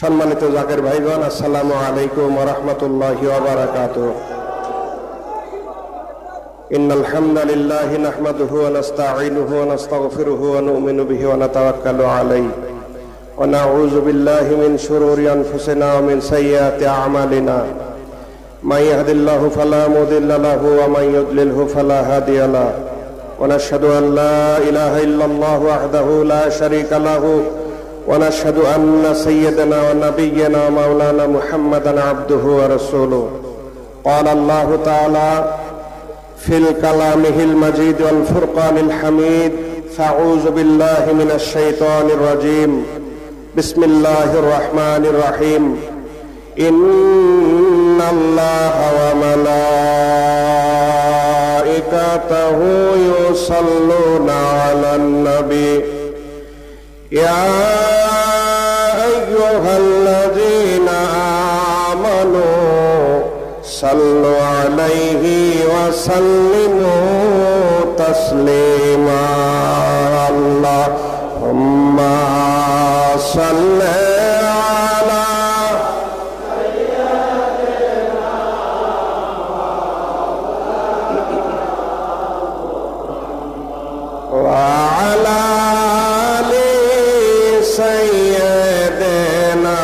সম্মানিত জাকের ভাইগণ, আসসালামু আলাইকুম ওয়া রাহমাতুল্লাহি ওয়া বারাকাতুহু। ইন্নাল হামদালিল্লাহি নাহমাদুহু ওয়া নাস্তাঈনুহু ওয়া নাস্তাগফিরুহু ওয়া নু'মিনু বিহি ওয়া নাতাওয়াক্কালু আলাইহি ওয়া নাউযু বিল্লাহি মিন শুরুরি আনফুসিনা ওয়া মিন সাইয়্যাতি আ'মালিনা। মান ইয়াহদিল্লাহু ফালা মুদিল্লা লাহু ওয়া মান ইউদ্লিলহু ফালা হাদিয়া লাহু ওয়া নাশহাদু আন লা ইলাহা ইল্লাল্লাহু ওয়াহদাহু লা শারীকা লাহু ونشهد أن سيدنا ونبينا مولانا محمدا عبده ورسوله. قال الله تعالى في كلامه المجيد والفرقان الحميد: فأعوذ بالله من الشيطان الرجيم. بسم الله الرحمن الرحيم. إن الله وملائكته يصلون على النبي يا أيها الذين آمنوا صلوا عليه وسلموا تسليما. اللهم صل على وعلى سيدنا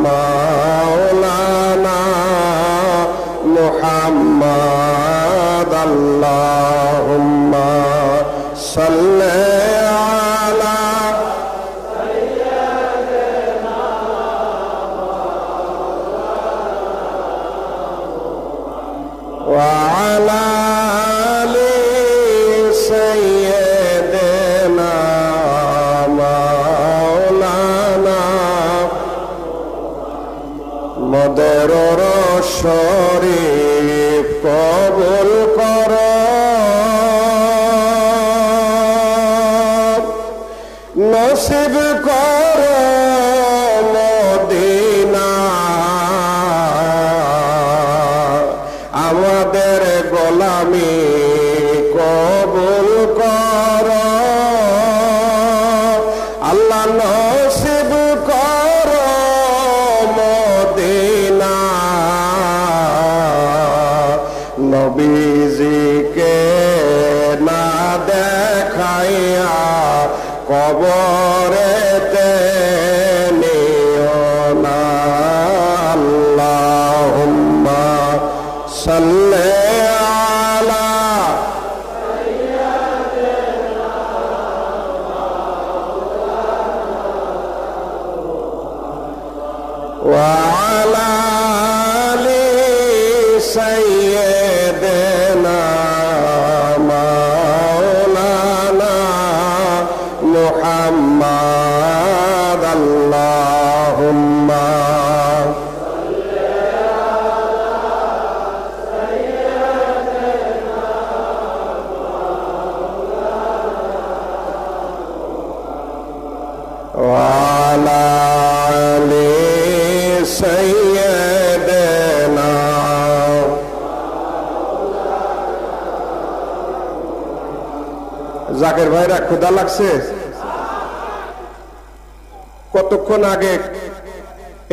مولانا محمد. اللهم صل على سيدنا وعلى آل سيدنا মদের শরীফ কবুল কর, নসিব কর মদিনা। আমাদের গোলামি কবুল কর আল্লাহ, নসিব কর মদিনা। নবীজিকে না দেখাইয়া কবরেতে নিও না। আল্লাহুম্মা সাল্লি আলা ওয়া আলা আলি সাইয়্যিদিনা মাওলানা মুহাম্মদ। আল্লাহুম্মা ওয়া আলা আলি সাইয়্যিদিনা। জাকের ভাইরা, ক্ষুধা লাগছে? কতক্ষণ আগে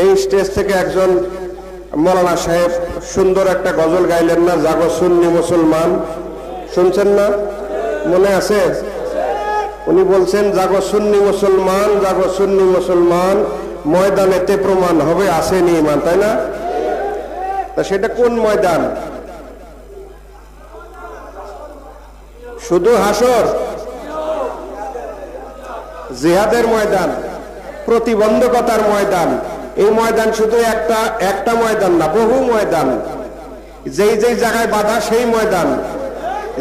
এই স্টেজ থেকে একজন মৌলানা সাহেব সুন্দর একটা গজল গাইলেন না? জাগো সুন্নি মুসলমান, শুনছেন না? মনে আছে? উনি বলছেন, জাগো সুন্নি মুসলমান, জাগো সুন্নি মুসলমান, ময়দানেতে প্রমাণ হবে আসেনি ইমান। তাই না? তা সেটা কোন ময়দান? শুধু হাসর? জিহাদের ময়দান, প্রতিবন্ধকতার ময়দান। এই ময়দান শুধু একটা ময়দান না, বহু ময়দান। যেই যেই জায়গায় বাধা সেই ময়দান,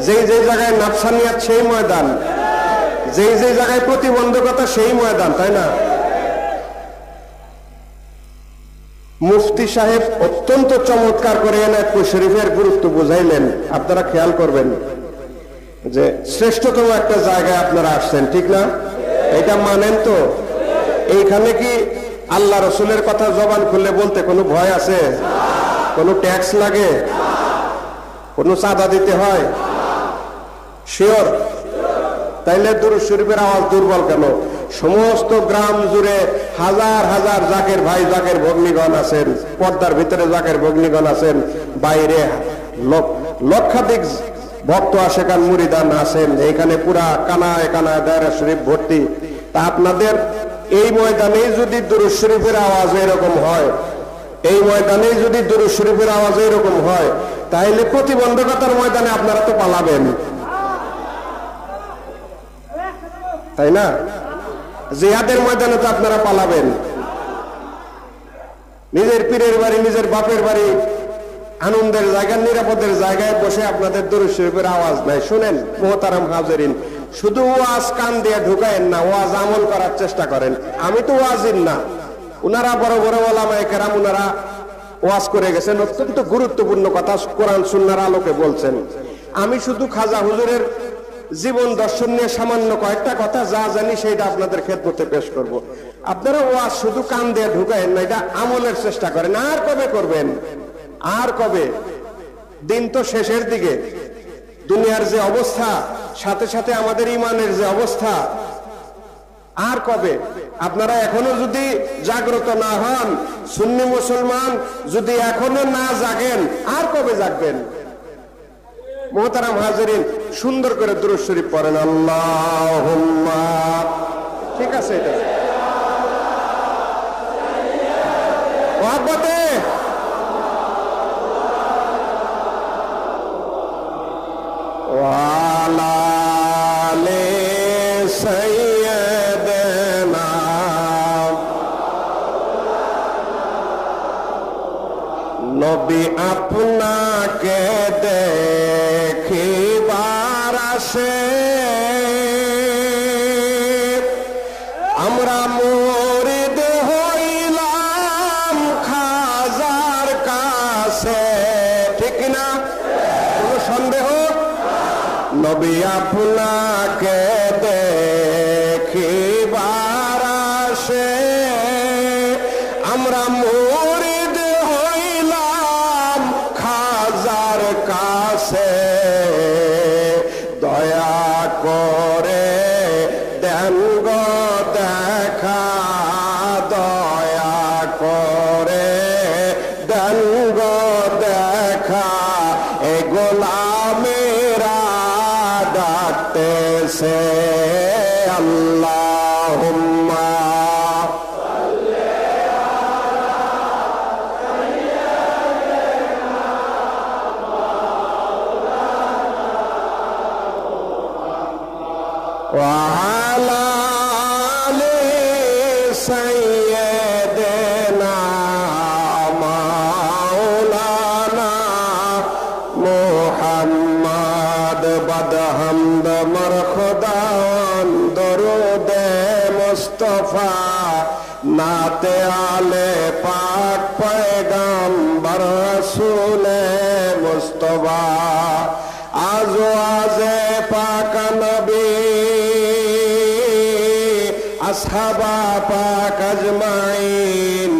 যেই যেই জায়গায় নাফসানিয়াত সেই ময়দান, যেই যেই জায়গায় প্রতিবন্ধকতা সেই ময়দান। তাই না? মুফতি সাহেব অত্যন্ত চমৎকার করে এনায়েতপুর শরীফের গুরুত্ব বুঝাইলেন। আপনারা খেয়াল করবেন যে শ্রেষ্ঠতম একটা জায়গায় আপনারা আসছেন, ঠিক না? এটা মানেন তো? এইখানে কি আল্লাহ রসুলের কথা জবান খুললে বলতে কোনো ভয় আছে? কোনো ট্যাক্স লাগে? কোনো চাঁদা দিতে হয়? শিওর? তাইলে দুরূদ শরীফের আওয়াজ দুর্বল কেন? সমস্ত গ্রাম জুড়ে হাজার হাজার জাকের ভাই জাকের ভগ্নীগণ আছেন, পর্দার ভিতরে জাকের ভগ্নীগণ আছেন, বাইরে লক্ষাধিক ভক্ত আশেকান মুরিদান আছেন, এখানে পুরা কানায় কানায় দায়রা শরীফ ভর্তি। তা আপনাদের এই ময়দানে যদি দুরূদ শরীফের আওয়াজ এরকম হয়, এই ময়দানে যদি দুরূদ শরীফের আওয়াজ এরকম হয়, তাহলে প্রতিবন্ধকতার ময়দানে আপনারা তো পালাবেন, তাই না? জিহাদের ময়দানে তো আপনারা পালাবেন। নিজের পীরের বাড়ি, নিজের বাপের বাড়ি, আনন্দের জায়গা, নিরাপদের জায়গায় বসে আপনাদের দুরূদ শরীফের আওয়াজ নাই। শুনেন মুহতারাম হাজিরিন, শুধু ওয়াজ কান দিয়ে ঢুকায়েন না, ওয়াজ আমল করার চেষ্টা করেন। আমি তো ওয়াজিন না, উনারা বড় বড় ওলামায়ে কেরাম উনারা ওয়াজ করে গেছেন, অত্যন্ত গুরুত্বপূর্ণ কথা কোরআন সুন্নাহর আলোকে বলছেন। আমি শুধু খাজা হুজুরের জীবন দর্শন নিয়ে সামান্য কয়েকটা কথা যা জানি সেইটা আপনাদের খেদমতে পেশ করব। আপনারা ওয়াজ শুধু কান দিয়ে ঢুকায়েন না, এটা আমলের চেষ্টা করেন। আর কবে করবেন? আর কবে? দিন তো শেষের দিকে, দুনিয়ার যে অবস্থা, সাথে সাথে আমাদের ইমানের যে অবস্থা, আর কবে? আপনারা এখনো যদি জাগ্রত না হন, সুন্নি মুসলমান যদি এখনো না জাগেন, আর কবে জাগবেন? মুহতারাম হাজিরিন, সুন্দর করে দুরূদ শরীফ পড়েন। আল্লাহুম্মা, ঠিক আছে, এটা মহব্বতে ওয়ালা আলে সাইয়্যিদানা, নবী আপনাকে দেখিবার আসে, আমরা মুরিদ হইলাম খাজার কাছে, ঠিক না? কোনো সন্দেহ? নবী আপনাকে দেখিবার আসে, আমরা মুরিদ হইলাম খাজার কাছে, দয়া করে দেন গো দেখা, দয়া করে দেন গো দেখা, এ গোলামেরা ডাকতেছে। আল্লাহুম্মা وعلى آل سيدنا مولانا محمد بدحمد مرخدان درود مصطفى नाते आले पाक पैगंबर रसूल मुस्तफा आज़वाज़े पाक नबी असहाबा पाक अजमाइन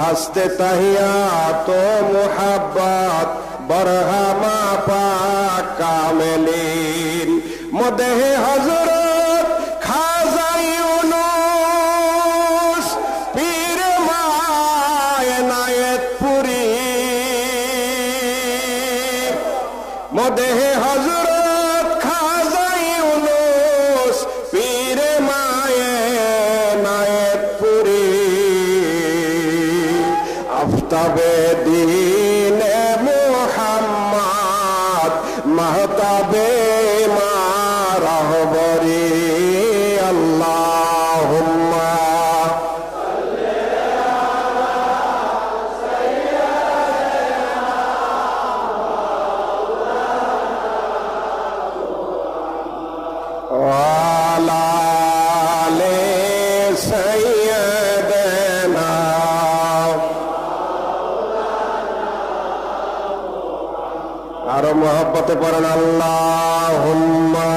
हस्ते तहियात व मुहब्बत बरहमा पाक कामिलीन मदह हज़रत खाज़ा यूनुस पीर मायनायतपुरी मदह हज़रत खाज़ा यूनुस पीर मायनायतपुरी आफ्ताबे दीन मुहम्मद महताबे रहबरी अल्लाहुम्मा वाला ले सैयदना और मोहब्बत पढ़ना अल्लाहुम्मा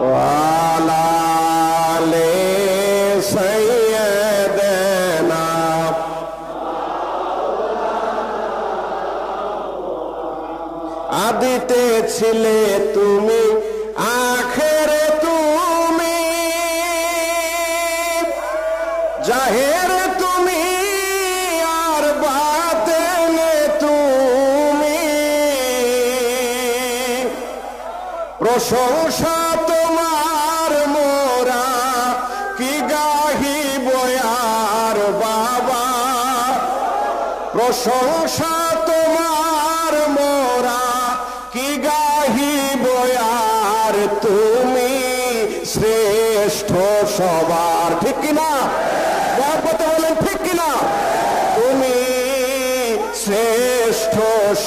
वाला ले सैयदना আদিতে ছিলে তুমি, আখেরে তুমি, জাহেরে তুমি, আর বাতেনে তুমি। প্রশংসা তোমার মোরা কি গাহিব আর বাবা, প্রশংসা তোমার মোরা কি গাহিব আর তুমি শ্রেষ্ঠ সবার। ঠিক কিনা? মহব্বতে বলেন ঠিক কিনা? তুমি শ্রেষ্ঠ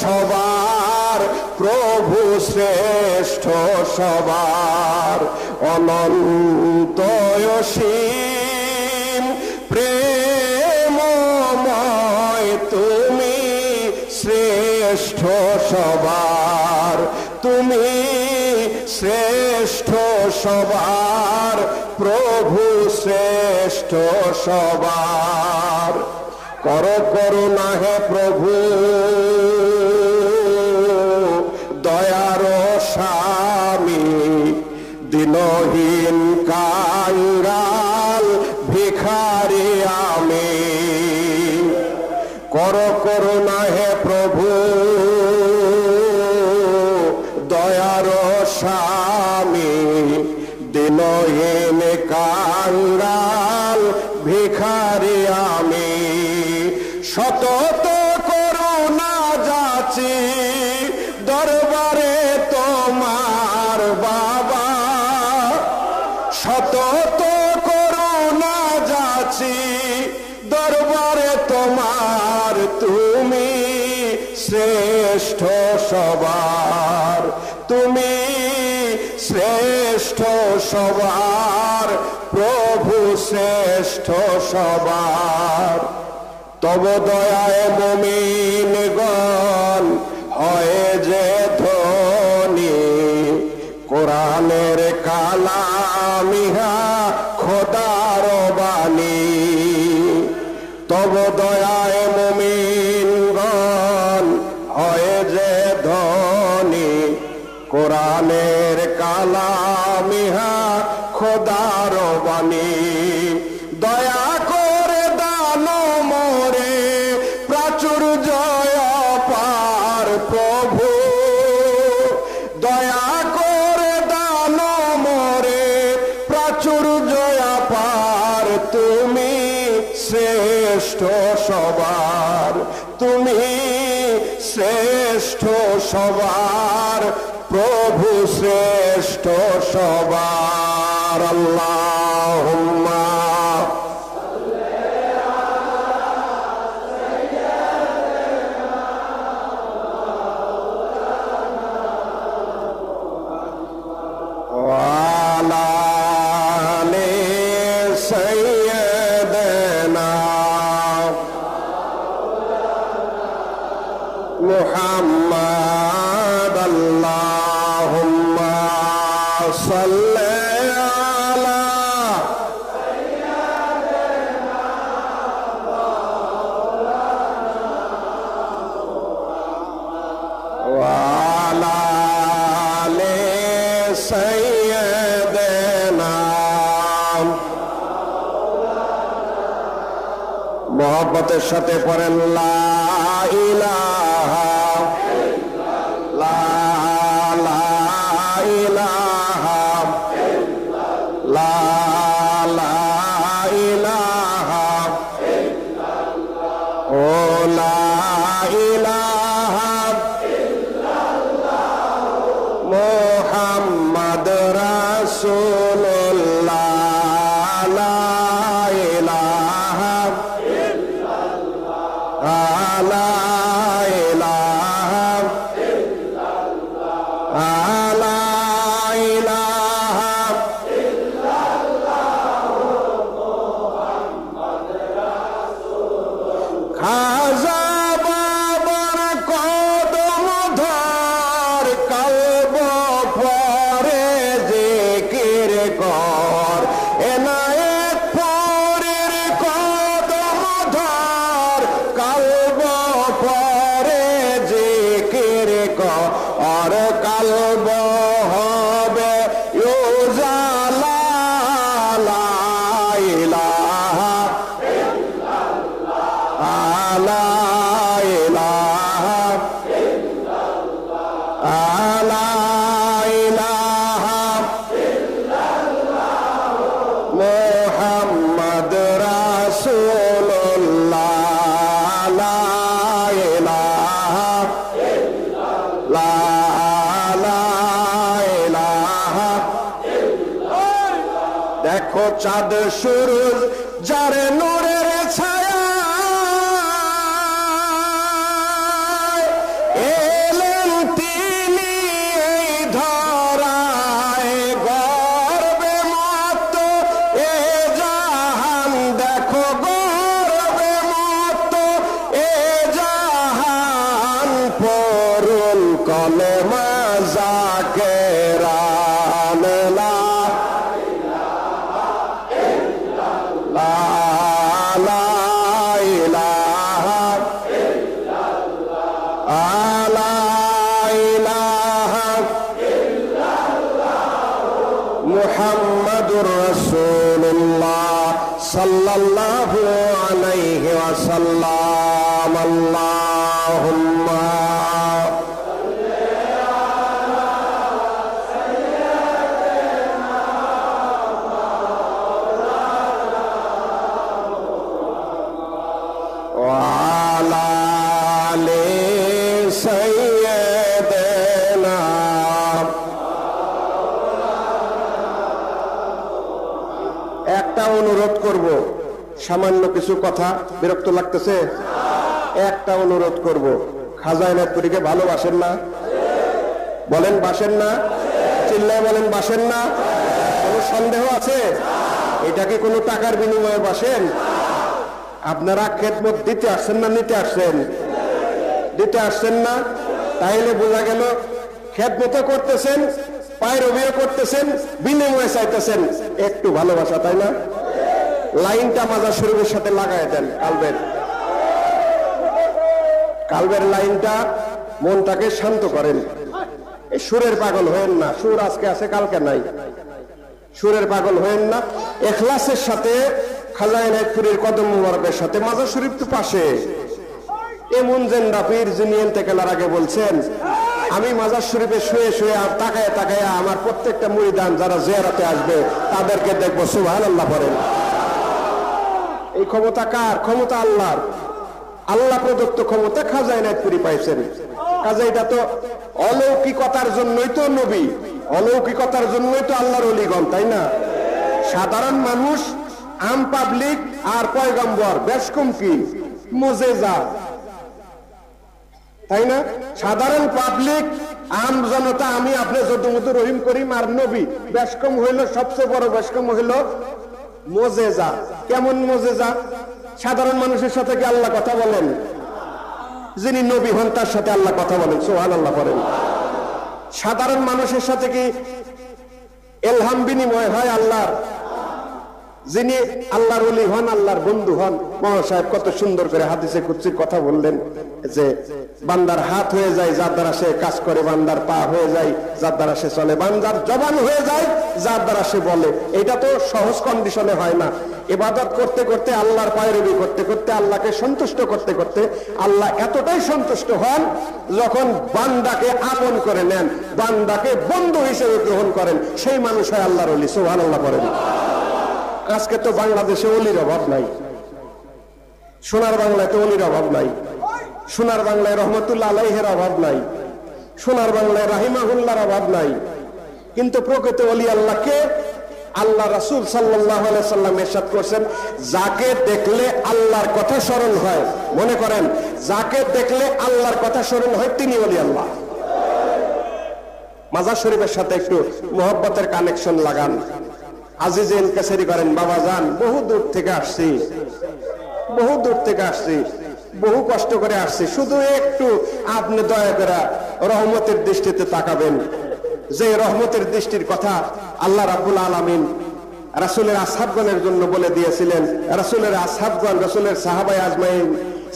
সবার, প্রভু শ্রেষ্ঠ সবার। অনন্ত অসীম প্রেমময় তুমি শ্রেষ্ঠ সবার, তুমি শ্রেষ্ঠ সবার, প্রভু শ্রেষ্ঠ সবার। করো করুণা হে প্রভু, দয়ার স্বামী, দিনহীন কাঙ্গাল ভিখারি আমি। করো করুণা হে প্রভু, দয়ার স্বামী, দিনহীন কাঙ্গাল ভিখারি আমি। সতত করুণা যাচি দরবারে তোমার বাবা, শতত করুণা যাচি দরবারে তোমার, তুমি শ্রেষ্ঠ সবার, তুমি শ্রেষ্ঠ সবার, প্রভু শ্রেষ্ঠ সবার। তব দয়ায় মুমিনগণ হয় যে ধনী, কোরআনের কালাম ইহা খোদার বাণী। তব দয়ায় মুমিনগণ হয় যে ধনী, কোরআনের কালাম ইহা খোদার বাণী। দয়া করে দান মোরে প্রাচুর্য পার প্রভু, দয়া করে দান মোরে প্রাচুর্য পার, তুমি শ্রেষ্ঠ সবার, তুমি শ্রেষ্ঠ সবার, প্রভু শ্রেষ্ঠ সবার। আল্লাহুম্মা মুহাম্মদ। আল্লাহুম্মা সাল্লি আলা সাইয়্যিদিনা ওয়া আলা আলি সাইয়্যিদিনা। মুহাব্বতের সাথে পড়েন লা ইলাহা মুহাম্মদ রাসূলুল্লাহ, লা ইলাহা ইল্লাল্লাহ, লা ইলাহা ইল্লাল্লাহ, লা ইলাহা ইল্লাল্লাহ, মুহাম্মদ রাসূলুল্লাহ। খাজা বাবার কদম ধর, কলব পরে জিকির কর, এনায়েত পরের কদম ধর, কলব পরে জিকির কর। और कल्ब হবে उजाला ला इलाहा इल्लल्लाह ला इलाहा इल्लल्लाह ला इलाहा इल्लल्लाह मुहम्मद रासूलुल्लाह ला इलाहा देखो चाँद सूरज जारे नूरेर छाया एलेन तिनी এই ধরায় গর্বে মত এ জাহান দেখো গর্বে মত এ জাহান পরুল কলেমা জাকেরান লা मुहम्मदुर रसूलुल्लाह सल्लल्लाहु अलैहि वसल्लम अल्लाहुम्मा वाला ले सैयदना একটা অনুরোধ করব সামান্য কিছু কথা বিরক্ত লাগতেছে একটা অনুরোধ করব খাজা এনায়েতপুরীকে ভালোবাসেন না বলেন বাসেন না চিল্লায় বলেন বাসেন না কোনো সন্দেহ আছে এটাকে কোনো টাকার বিনিময়ে বাসেন আপনারা খেদমত দিতে আসছেন না নিতে আসছেন দিতে আসছেন না তাইলে বোঝা গেল খেদমত করতেছেন পায়রবিও করতেছেন বিনিময়ে চাইতেছেন একটু ভালোবাসা তাই না লাইনটা মাজার শরীফের সাথে লাগায় দেন কালবের লাইনটা মনটাকে শান্ত করেন এই সুরের পাগল হয়েন না সুর আজকে আছে কালকে নাই সুরের পাগল হয়েন না ইখলাসের সাথে খাজা এনায়েতপুরীর কদম মুবারকের সাথে মাজার শরীফ তো পাশে এমন জেন্ডা পীর যিনি ইন্তেকালের আগে বলছেন আমি মাজার শরীফে শুয়ে শুয়ে আর তাকায় তাকায় আমার প্রত্যেকটা মুরিদান যারা জিয়ারতে আসবে তাদেরকে দেখবো সুবহানাল্লাহ পড়েন এই ক্ষমতা কার ক্ষমতা আল্লাহর আল্লাহ প্রদত্ত ক্ষমতা খাজা এনায়েতপুরী পাইছেন কাজে এটা তো অলৌকিকতার জন্যই তো নবী অলৌকিকতার জন্যই তো আল্লাহর ওলিগণ তাই না সাধারণ মানুষ আম পাবলিক আর পয়গম্বর বেশ কম কি মুজেজা তাই না সাধারণ পাবলিক আম জনতা আমি আপনি যদুমধু রহিম করিম আর নবী বেশ কম হইল সবচেয়ে বড় বেশ কম হইল মুজেজা কেমন মুজেজা সাধারণ মানুষের সাথে কি আল্লাহ কথা বলেন যিনি নবী হন তার সাথে আল্লাহ কথা বলেন সুবহানাল্লাহ পড়েন সাধারণ মানুষের সাথে কি ইলহাম বিনিময় হয় আল্লাহর যিনি আল্লাহর ওলি হন আল্লাহর বন্ধু হন মহাসাহেব কত সুন্দর করে হাদিসে কুদসির কথা বললেন যে বান্দার হাত হয়ে যায় যার দ্বারা সে কাজ করে বান্দার পা হয়ে যায় যার দ্বারা সে চলে বান্দার জবান হয়ে যায় যার দ্বারা সে বলে এটা তো সহজ কন্ডিশনে হয় না ইবাদত করতে করতে আল্লাহর পায়রবি করতে করতে আল্লাহকে সন্তুষ্ট করতে করতে আল্লাহ এতটাই সন্তুষ্ট হন যখন বান্দাকে আপন করে নেন বান্দাকে বন্ধু হিসেবে গ্রহণ করেন সেই মানুষ হয় আল্লাহর ওলি সুবহানাল্লাহ পড়েন আজকে তো বাংলাদেশে ওলির অভাব নাই সোনার বাংলায় তো ওলির অভাব নাই সোনার বাংলায় রহমতুল্লাহ আলাইহির অভাব নাই সোনার বাংলায় রাহিমাহুল্লাহর অভাব নাই কিন্তু প্রকৃত ওলি আল্লাহকে আল্লাহ রাসূল সাল্লাল্লাহু আলাইহি সাল্লাম ইরশাদ করেছেন যাকে দেখলে আল্লাহর কথা স্মরণ হয় মনে করেন যাকে দেখলে আল্লাহর কথা স্মরণ হয় তিনি ওলি আল্লাহ মাজার শরীফের সাথে একটু মহব্বতের কানেকশন লাগান আজিজেন কাছেরি করেন বাবা যান বহু দূর থেকে আসছি বহু কষ্ট করে আসছি শুধু একটু আপনি দয়া করে রহমতের দৃষ্টিতে তাকাবেন যে রহমতের দৃষ্টির কথা আল্লাহ রাব্বুল আলামিন রাসূলের আসহাবগণের জন্য বলে দিয়েছিলেন রাসূলের আসহাবগণ রাসূলের সাহাবায়ে আজমাইন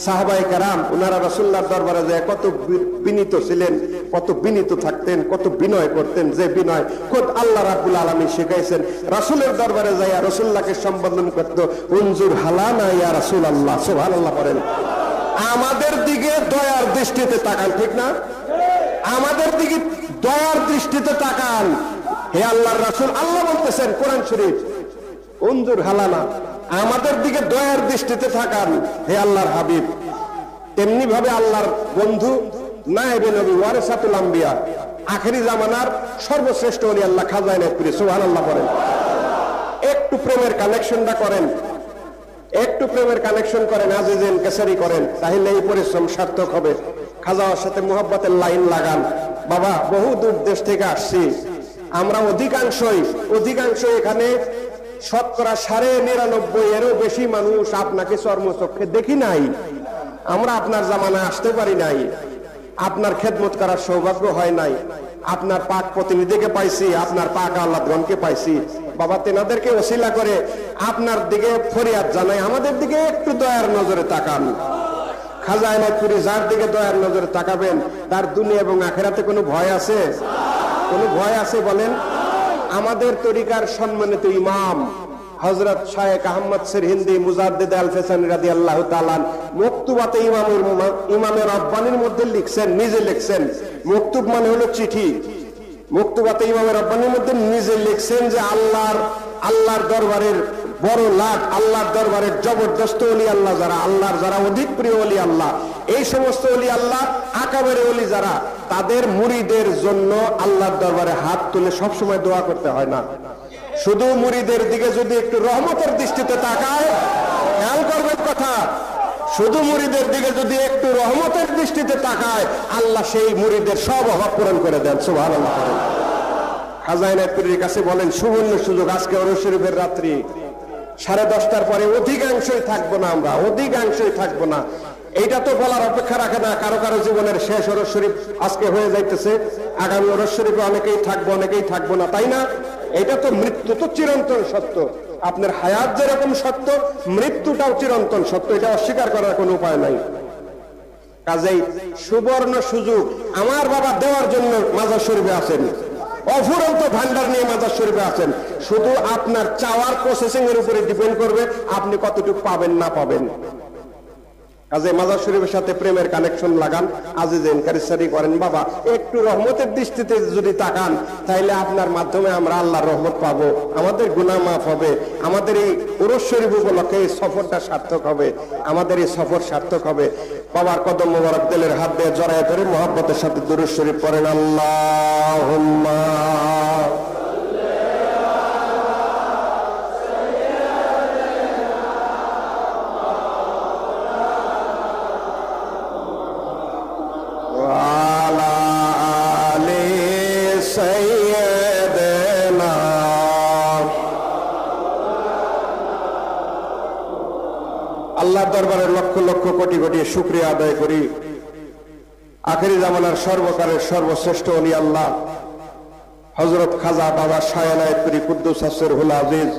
সাহাবায়ে কেরাম ওনারা রাসূলুল্লাহর দরবারে যায় কত বিনীত ছিলেন কত বিনীত থাকতেন, কত বিনয় করতেন, যে বিনয় খোদ আল্লাহ রাব্বুল আলামিন শিখাইছেন। রাসূলের দরবারে যাইয়া রাসূলুল্লাহকে সম্বোধন করত, উনজুর হালানা ইয়া রাসূলুল্লাহ, সুবহানাল্লাহ বলেন। আমাদের দিকে দয়ার দৃষ্টিতে তাকান, ঠিক না? আমাদের দিকে দয়ার দৃষ্টিতে তাকান হে আল্লাহর রাসূল। আল্লাহ বলতেছেন কোরআন শরীফ, উনজুর হালানা, আমাদের দিকে দয়ার দৃষ্টিতে তাকান হে আল্লাহর হাবিব। তেমনি ভাবে আল্লাহর বন্ধু নায়েবে নবী ওয়ারিসাতুল আম্বিয়া, আখেরি জামানার সর্বশ্রেষ্ঠ ওলি আল্লাহ খাজা ইনায়েতপুরী, সুবহানাল্লাহ বলেন। একটু প্রেমের কানেকশনটা করেন, একটু প্রেমের কানেকশন করেন, আজিজেন কেসারি করেন, তাহলে এই পরিশ্রম সার্থক হবে। খাজাওয়ার সাথে মুহাব্বতের লাইন লাগান। বাবা, বহু দূর দেশ থেকে আসছি আমরা, অধিকাংশ এখানে শতকরা 99.5 এরও বেশি মানুষ আপনাকে চর্মচক্ষে দেখি নাই। আমরা আপনার জামানায় আসতে পারি নাই, আপনার খেদমত করার সৌভাগ্য হয় নাই। আপনার পাক প্রতিনিধিকে পাইছি, আপনার পাক আল্লাহগণকে পাইছি। বাবা, তেনাদেরকে ওসিলা করে আপনার দিকে ফরিয়াদ জানাই, আমাদের দিকে একটু দয়ার নজরে তাকান। খাজা ইনায়েতপুরী যার দিকে দয়ার নজরে তাকাবেন, তার দুনিয়া এবং আখিরাতে কোনো ভয় আছে? কোনো ভয় আছে বলেন? আমাদের তরিকার সম্মানিত ইমাম হযরত শায়েখ আহমদ সিরহিন্দি মুজাদ্দিদ আল ফেসানি রাদিয়াল্লাহু তাআলা মকতুবাতে ইমামের রব্বানির মধ্যে লিখছেন, নিজে লিখছেন, মকতুব মানে হলো চিঠি, মকতুবাতে ইমামের রব্বানির মধ্যে নিজে লিখছেন যে আল্লাহর দরবারের বড় লাট, আল্লাহর দরবারের জবরদস্ত ওলি আল্লাহ যারা, আল্লাহর যারা অধিক প্রিয় ওলি আল্লাহ, এই সমস্ত ওলি আল্লাহ আকাবের ওলি যারা, তাদের মুরিদের জন্য আল্লাহর দরবারে হাত তুলে সবসময় দোয়া করতে হয় না। শুধু মুরিদের দিকে যদি একটু রহমতের দৃষ্টিতে তাকায়, খেয়াল করবেন কথা, শুধু মুরিদের দিকে যদি একটু রহমতের দৃষ্টিতে তাকায়, আল্লাহ সেই মুরিদের সব অভাব পূরণ করে দেন, সুবহানাল্লাহ। খাজা ইনায়েতপুরীর কাছে বলেন, সুবর্ণ সুযোগ, আজকে ওরস শরীফের রাত্রি, 10:30টার পরে অধিকাংশই থাকবো না, আমরা অধিকাংশই থাকবো না। এইটা তো বলার অপেক্ষা রাখে না, কারো কারো জীবনের শেষ ওরস শরীফ আজকে হয়ে যাইতেছে, আগামী ওরস শরীফে অনেকেই থাকবো, অনেকেই থাকবো না, তাই না? এটা তো মৃত্যু তো চিরন্তন সত্য। আপনার হায়াত যেরকম সত্য, মৃত্যুটাও চিরন্তন সত্য, এটা অস্বীকার করার কোনো উপায় নাই। কাজেই সুবর্ণ সুযোগ আমার বাবা দেওয়ার জন্য মাজার শরীফে আছেন, অফুরন্ত ভান্ডার নিয়ে মাজার শরীফে আছেন। শুধু আপনার চাওয়ার প্রসেসিং এর উপরে ডিপেন্ড করবে আপনি কতটুকু পাবেন না পাবেন। কাজে মাজার শরীফের সাথে প্রেমের কানেকশন লাগান, আজিজেন কারিসারি করেন। বাবা, একটু রহমতের দৃষ্টিতে যদি তাকান, তাইলে আপনার মাধ্যমে আমরা আল্লাহর রহমত পাবো, আমাদের গুনাহ মাফ হবে, আমাদের এই উরুস শরীফ উপলক্ষে এই সফরটা সার্থক হবে, আমাদের এই সফর সার্থক হবে। বাবার কদম মোবারক দিলের হাত দিয়ে জড়ায় ধরে মহব্বতের সাথে দুরূদ শরীফ পড়েন, আল্লাহুম্মা আল্লাহর দরবারে লক্ষ লক্ষ কোটি কোটি শুকরিয়া আদায় করি। আখেরি জামানার সর্বকালের সর্বশ্রেষ্ঠ ওলি আল্লাহ হযরত খাজা বাবা শাহ ইনায়েতপুরী কুদ্দুস সিরহুল আজিজ,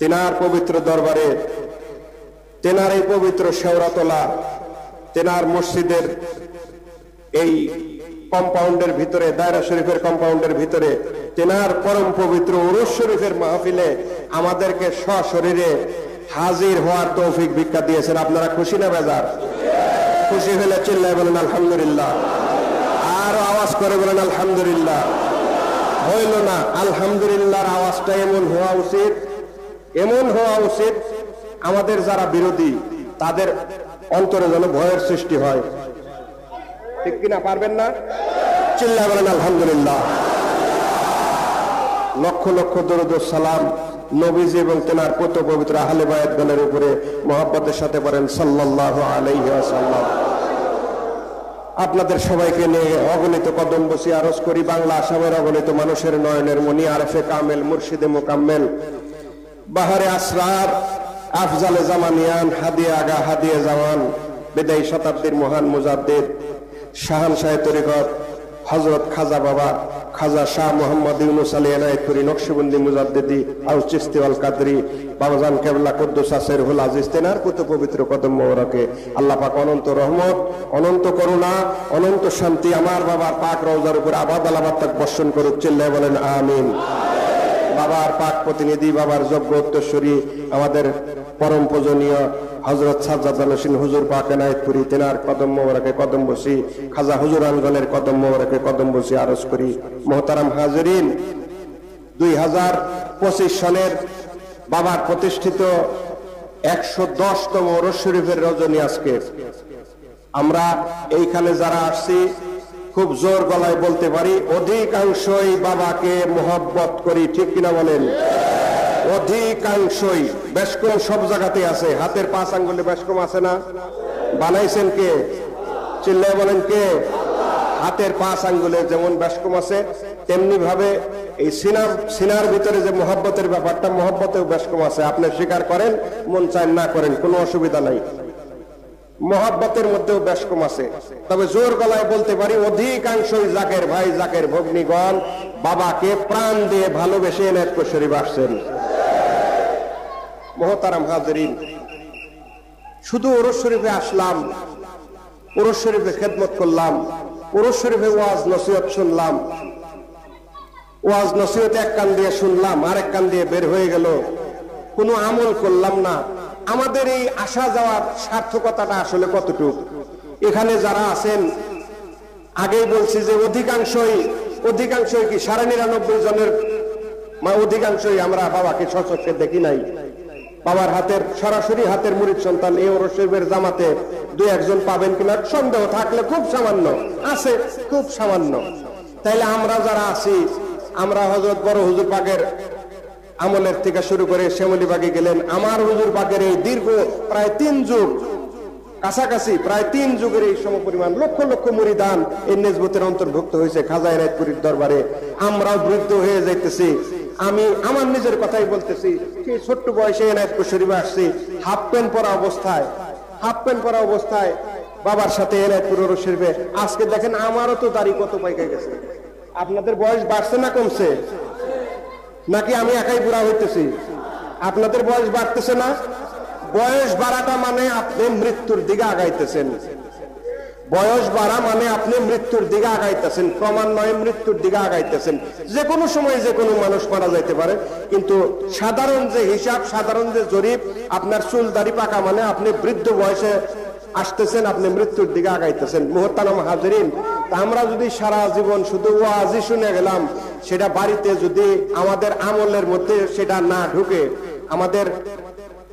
তেনার পবিত্র দরবারে, তেনার এই পবিত্র শেওরাতলা, তেনার মসজিদের এই কম্পাউন্ডের ভিতরে, দায়রা শরীফের কম্পাউন্ডের ভিতরে, তেনার পরম পবিত্র উরুস শরীফের মাহফিলে আমাদেরকে সশরীরে হাজির হওয়ার তৌফিক ভিক্ষা দিয়েছেন। আপনারা খুশি না বেজার? খুশি হলে চিল্লায় বলেন আলহামদুলিল্লাহ, আর আওয়াজ করে বলেন আলহামদুলিল্লাহ। হইল না, আলহামদুলিল্লাহর আওয়াজটা এমন হওয়া উচিত, এমন হওয়া উচিত আমাদের যারা বিরোধী তাদের অন্তরে যেন ভয়ের সৃষ্টি হয়, ঠিক কিনা? পারবেন না? চিল্লায় বলেন আলহামদুলিল্লাহ। লক্ষ লক্ষ দরুদ ও সালাম নবীজি এবং তেনার পুত্র পবিত্র আহলে বায়াতগণের উপরে মহব্বতের সাথে পড়েন সাল্লাল্লাহু আলাইহি ওয়াসাল্লাম। আপনাদের সবাইকে নিয়ে অগণিত কদম বসি আরজ করি, বাংলা আসামের অগণিত মানুষের নয়নের মনি, আরেফে কামেল, মুর্শিদে মোকাম্মেল, বাহারে আসরার, আফজালে জামানিয়ান, হাদিয়ে আগা, হাদিয়ে জামান, বিদায়ী শতাব্দীর মহান মুজাদ্দিদ, শাহানশাহে তরিকত হযরত খাজা বাবা খাজা শাহ মোহাম্মদ ইউনুস আলী এনায়েতপুরী নকশবন্দি মুজাদ্দিদি আউস চিশতি ওয়াল কাদরি বাবাজান কেবলা কুদ্দুস সিরহুল আজিজ তেনার পুত পবিত্র কদম মোবারকে আল্লাহ পাক অনন্ত রহমত, অনন্ত করুণা, অনন্ত শান্তি আমার বাবার পাক রওজার উপর আবাদ আলাবাদ তাক বর্ষণ করুক। চিল্লায় বলেন আমিন। বাবার পাক প্রতিনিধি, বাবার যোগ্য উত্তরসূরি, আমাদের পরম পূজনীয় হযরত সাজ্জাদ হোসেন হুজুর পাক এনায়েতপুরী তেনার কদম মোবারকে কদম বসি, খাজা হুজুরানগণের কদম মোবারকে কদম বসি আরজ করি। মোহতারাম হাজিরিন, 2025 সনের বাবার প্রতিষ্ঠিত 110তম ওরস শরীফের রজনী আজকে। আমরা এইখানে যারা আসছি খুব জোর গলায় বলতে পারি অধিকাংশই বাবাকে মোহব্বত করি, ঠিক কিনা বলেন? অধিকাংশই। বেশকম সব জায়গাতে আছে, হাতের 5 আঙ্গুলে বেশকম আছে না? বানাইছেন কে? চিল্লায় বলেন কে? হাতের 5 আঙ্গুলে যেমন বেশকম আছে তেমনি ভাবে এই সিনার ভিতরে যে মোহব্বতের ব্যাপারটা, মোহব্বতেও বেশকম আছে। আপনি স্বীকার করেন, মন চায় না করেন, কোনো অসুবিধা নাই। মোহব্বতের মধ্যেও বেশকম আছে। তবে জোর গলায় বলতে পারি অধিকাংশই জাকের ভাই, জাকের ভগ্নীগণ বাবাকে প্রাণ দিয়ে ভালোবেসে এনায়েতপুর শরীফ আসছেন। মোহতারাম হাজিরিন, শুধু ওরস শরীফে আসলাম, ওরস শরীফে খেদমত করলাম, ওরস শরীফে ওয়াজ নসিহত শুনলাম, ওয়াজ নসিহত এক কান দিয়ে শুনলাম আরেক কান দিয়ে বের হয়ে গেল, কোনো আমল করলাম না। আমাদের এই আসা যাওয়ার সার্থকতাটা আসলে কতটুক? এখানে যারা আছেন, আগেই বলছি যে অধিকাংশই কি 99.5 জনের অধিকাংশই আমরা বাবাকে সচক্ষে দেখি নাই। বাবার হাতের সরাসরি হাতের মুরিদ সন্তান এই ওরস শরীফের জামাতে 2-1 জন পাবেন কিনা সন্দেহ থাকলে খুব সামান্য আছে, খুব সামান্য। তাইলে আমরা যারা আছি, আমরা হযরত বড় হুজুর পাকের আমলের থেকে শুরু করে শ্যামলীবাগে গেলেন, আমার হুজুর পাকের এই দীর্ঘ প্রায় 3 যুগ, কাছাকাছি প্রায় 3 যুগের এই সমপরিমাণ লক্ষ লক্ষ মুরিদান এই নেজবতের অন্তর্ভুক্ত হয়েছে খাজা এনায়েতপুরীর দরবারে। আমরাও বৃদ্ধ হয়ে যাইতেছি। আমি আমার নিজের কথাই বলতেছি, সেই ছোট্ট বয়সে এনায়েতপুর শরীফে আসছি হাফ প্যান্ট পরা অবস্থায় বাবার সাথে এনায়েতপুর ওরস শরীফে। আজকে দেখেন আমারও তো দাড়ি কত পাইকে গেছে। আপনাদের বয়স বাড়ছে না কমছে? নাকি আমি একাই বুড়া হইতেছি? আপনাদের বয়স বাড়তেছে না? বয়স বাড়াটা মানে আপনি মৃত্যুর দিকে আগাইতেছেন। বয়স বাড়া মানে আপনি মৃত্যুর দিকে আগাইতেছেন, ক্রমান্বয়ে মৃত্যুর দিকে আগাইতেছেন। যে কোনো সময় যে কোনো মানুষ মারা যাইতে পারে, কিন্তু সাধারণ যে হিসাব, সাধারণ যে জরিপ, আপনার চুল দাড়ি পাকা মানে আপনি বৃদ্ধ বয়সে আসতেছেন, আপনি মৃত্যুর দিকে আগাইতেছেন। মুহতারাম হাজিরিন, আমরা যদি সারা জীবন শুধু ওয়াজি শুনে গেলাম, সেটা বাড়িতে যদি আমাদের আমলের মধ্যে সেটা না ঢুকে, আমাদের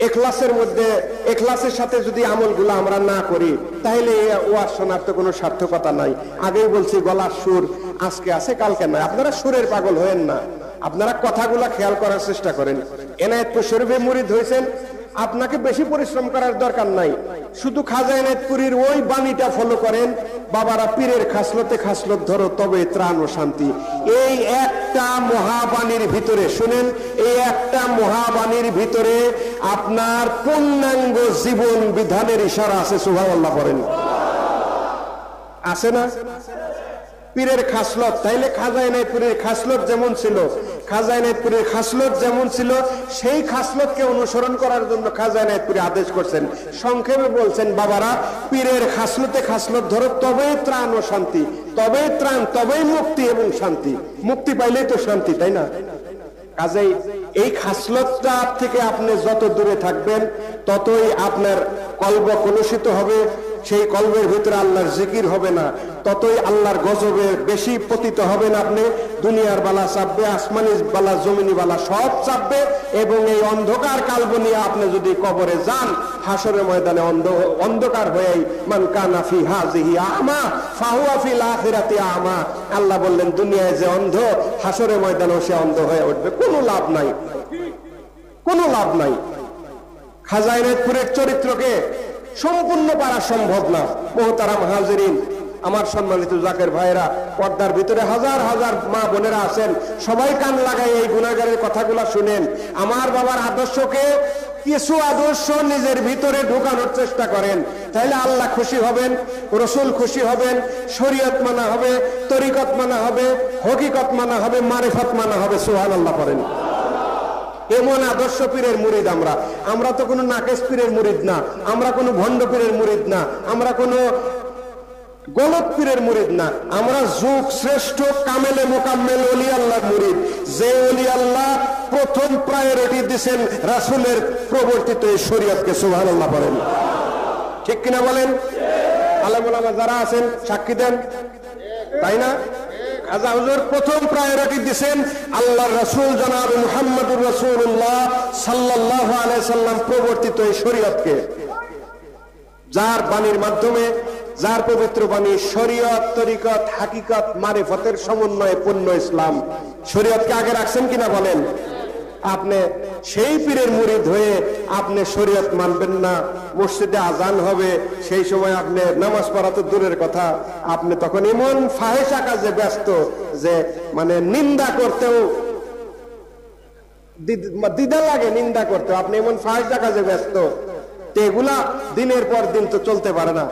এখলাসের মধ্যে, এখলাসের সাথে যদি আমলগুলো আমরা না করি, তাহলে ওয়াজ শোনার তো কোনো সার্থকতা নাই। আগেই বলছি গলার সুর আজকে আছে কালকে নাই। আপনারা সুরের পাগল হয়েন না, আপনারা কথাগুলা খেয়াল করার চেষ্টা করেন। এনায়েতপুর শরীফে মুরিদ হয়েছেন, আপনাকে বেশি পরিশ্রম করার দরকার নাই। শুধু খাজা এনায়েতপুরীর ওই বাণীটা ফলো করেন, বাবারা পীরের খাসলতে খাসলত ধরো তবে ত্রাণ ও শান্তি। এই একটা মহাবাণীর ভিতরে শুনেন, এই একটা মহাবাণীর ভিতরে আপনার পূর্ণাঙ্গ জীবন বিধানের ইশারা আছে। সুবহানাল্লাহ পড়েন, আছে না? পীরের খাসলত, তাইলে খাজা এনায়েতপুরীর খাসলত যেমন ছিল, খাজা এনায়েতপুরীর খাসলত যেমন ছিল, সেই খাসলতকে অনুসরণ করার জন্য খাজা এনায়েতপুরী আদেশ করছেন। সংক্ষেপে বলছেন, বাবারা পীরের খাসলতে খাসলত ধরো তবেই ত্রাণ ও শান্তি, তবেই ত্রাণ, তবেই মুক্তি এবং শান্তি। মুক্তি পাইলেই তো শান্তি, তাই না? কাজেই এই খাসলতটা থেকে আপনি যত দূরে থাকবেন, ততই আপনার কলব কলুষিত হবে, সেই কলবের ভিতরে আল্লাহর জিকির হবে না, ততই আল্লাহর গজবে বেশি পতিত হবেন আপনি। দুনিয়ার বালা চাপবে, আসমানি বালা, জমিনি বালা সব চাপবে, এবং এই অন্ধকার কালব নিয়ে আপনি যদি কবরে যান, হাসরের ময়দানে অন্ধকার হয়েই মান কানা ফি হাযিহি আমা ফাহুয়া ফিল আখিরাতি আমা। আল্লাহ বললেন, দুনিয়ায় যে অন্ধ, হাসরের ময়দানেও সে অন্ধ হয়ে উঠবে। কোনো লাভ নাই, কোনো লাভ নাই। খাজা এনায়েতপুরের চরিত্রকে সম্পূর্ণ পারা সম্ভব না। মুহতারাম হাজিরিন, আমার সম্মানিত জাকের ভাইরা, পর্দার ভিতরে হাজার হাজার মা বোনেরা আছেন, সবাই কান লাগাই এই গুনাহগারের কথাগুলো শুনেন। আমার বাবার আদর্শকে, কিছু আদর্শ নিজের ভিতরে ঢোকানোর চেষ্টা করেন, তাহলে আল্লাহ খুশি হবেন, রসুল খুশি হবেন, শরীয়ত মানা হবে, তরিকত মানা হবে, হকিকত মানা হবে, মারিফত মানা হবে। সুবহানাল্লাহ পড়েন। এমন আদর্শ পীরের মুরিদ আমরা। আমরা তো কোনো নাকেশ পীরের মুরিদ না, আমরা কোনো ভণ্ড পীরের মুরিদ না, আমরা কোনো গলত পীরের মুরিদ না, আমরা যুগ শ্রেষ্ঠ কামেলে মোকাম্মেল ওলি আল্লাহর মুরিদ। যে ওলি আল্লাহ প্রথম প্রায়োরিটি দিয়েছেন রাসূলের প্রবর্তিত এই শরীয়তকে। সুবহানাল্লাহ বলেন, ঠিক কিনা বলেন? আলেম ওলামা যারা আছেন সাক্ষী দেন, তাই না? খাজা হুজুর প্রথম প্রায়োরিটি দিয়েছেন আল্লাহর রাসূল জনাব মুহাম্মদুর রাসূলুল্লাহ সাল্লাল্লাহু আলাইহি সাল্লাম প্রবর্তিত এই শরীয়তকে, যার বাণীর মাধ্যমে, যার পবিত্র বাণী শরীয়ত, তরিকত, হাকিকত, মারিফতের সমন্বয়ে পূর্ণ ইসলাম। শরীয়তকে আগে রাখছেন কিনা বলেন? আপনি সেই পীরের মুরিদ হয়ে আপনি শরীয়ত মানবেন না, মসজিদে আজান হবে সেই সময় আপনি নামাজ পড়া তো দূরের কথা, আপনি তখন এমন ফাহেসা কাজে ব্যস্ত যে মানে নিন্দা করতেও দ্বিধা লাগে, নিন্দা করতে আপনি এমন ফাহেসা কাজে ব্যস্ত। এগুলা দিনের পর দিন তো চলতে পারে না,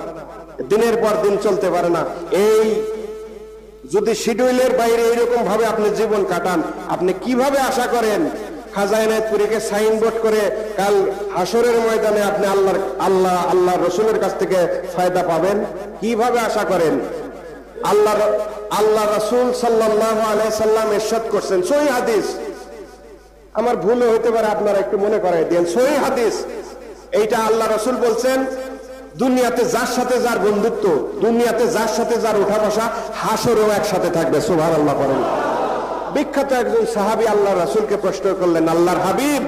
দিনের পর দিন চলতে পারে না। এই যদি শিডিউলের বাইরে এরকম ভাবে আপনি জীবন কাটান, আপনি কিভাবে আশা করেন খাজা এনায়েতপুরীকে সাইনবোর্ড করে কাল হাসরের ময়দানে আপনি আল্লাহ রসুলের কাছ থেকে ফায়দা পাবেন? কিভাবে আশা করেন? আল্লাহ রসুল সাল্লাল্লাহু আলাইহি সাল্লাম ইরশাদ করছেন, সহিহ হাদিস, আমার ভুল হইতে পারে, আপনারা একটু মনে করাই দেন, সহিহ হাদিস এইটা আল্লাহ রসুল বলছেন, দুনিয়াতে যার সাথে যার বন্ধুত্ব, দুনিয়াতে যার সাথে যার উঠা বসা, হাসরেও একসাথে থাকবে। সুবহানাল্লাহ বলেন। বিখ্যাত একজন সাহাবী আল্লাহ রাসূলকে প্রশ্ন করলেন, আল্লাহর হাবিব,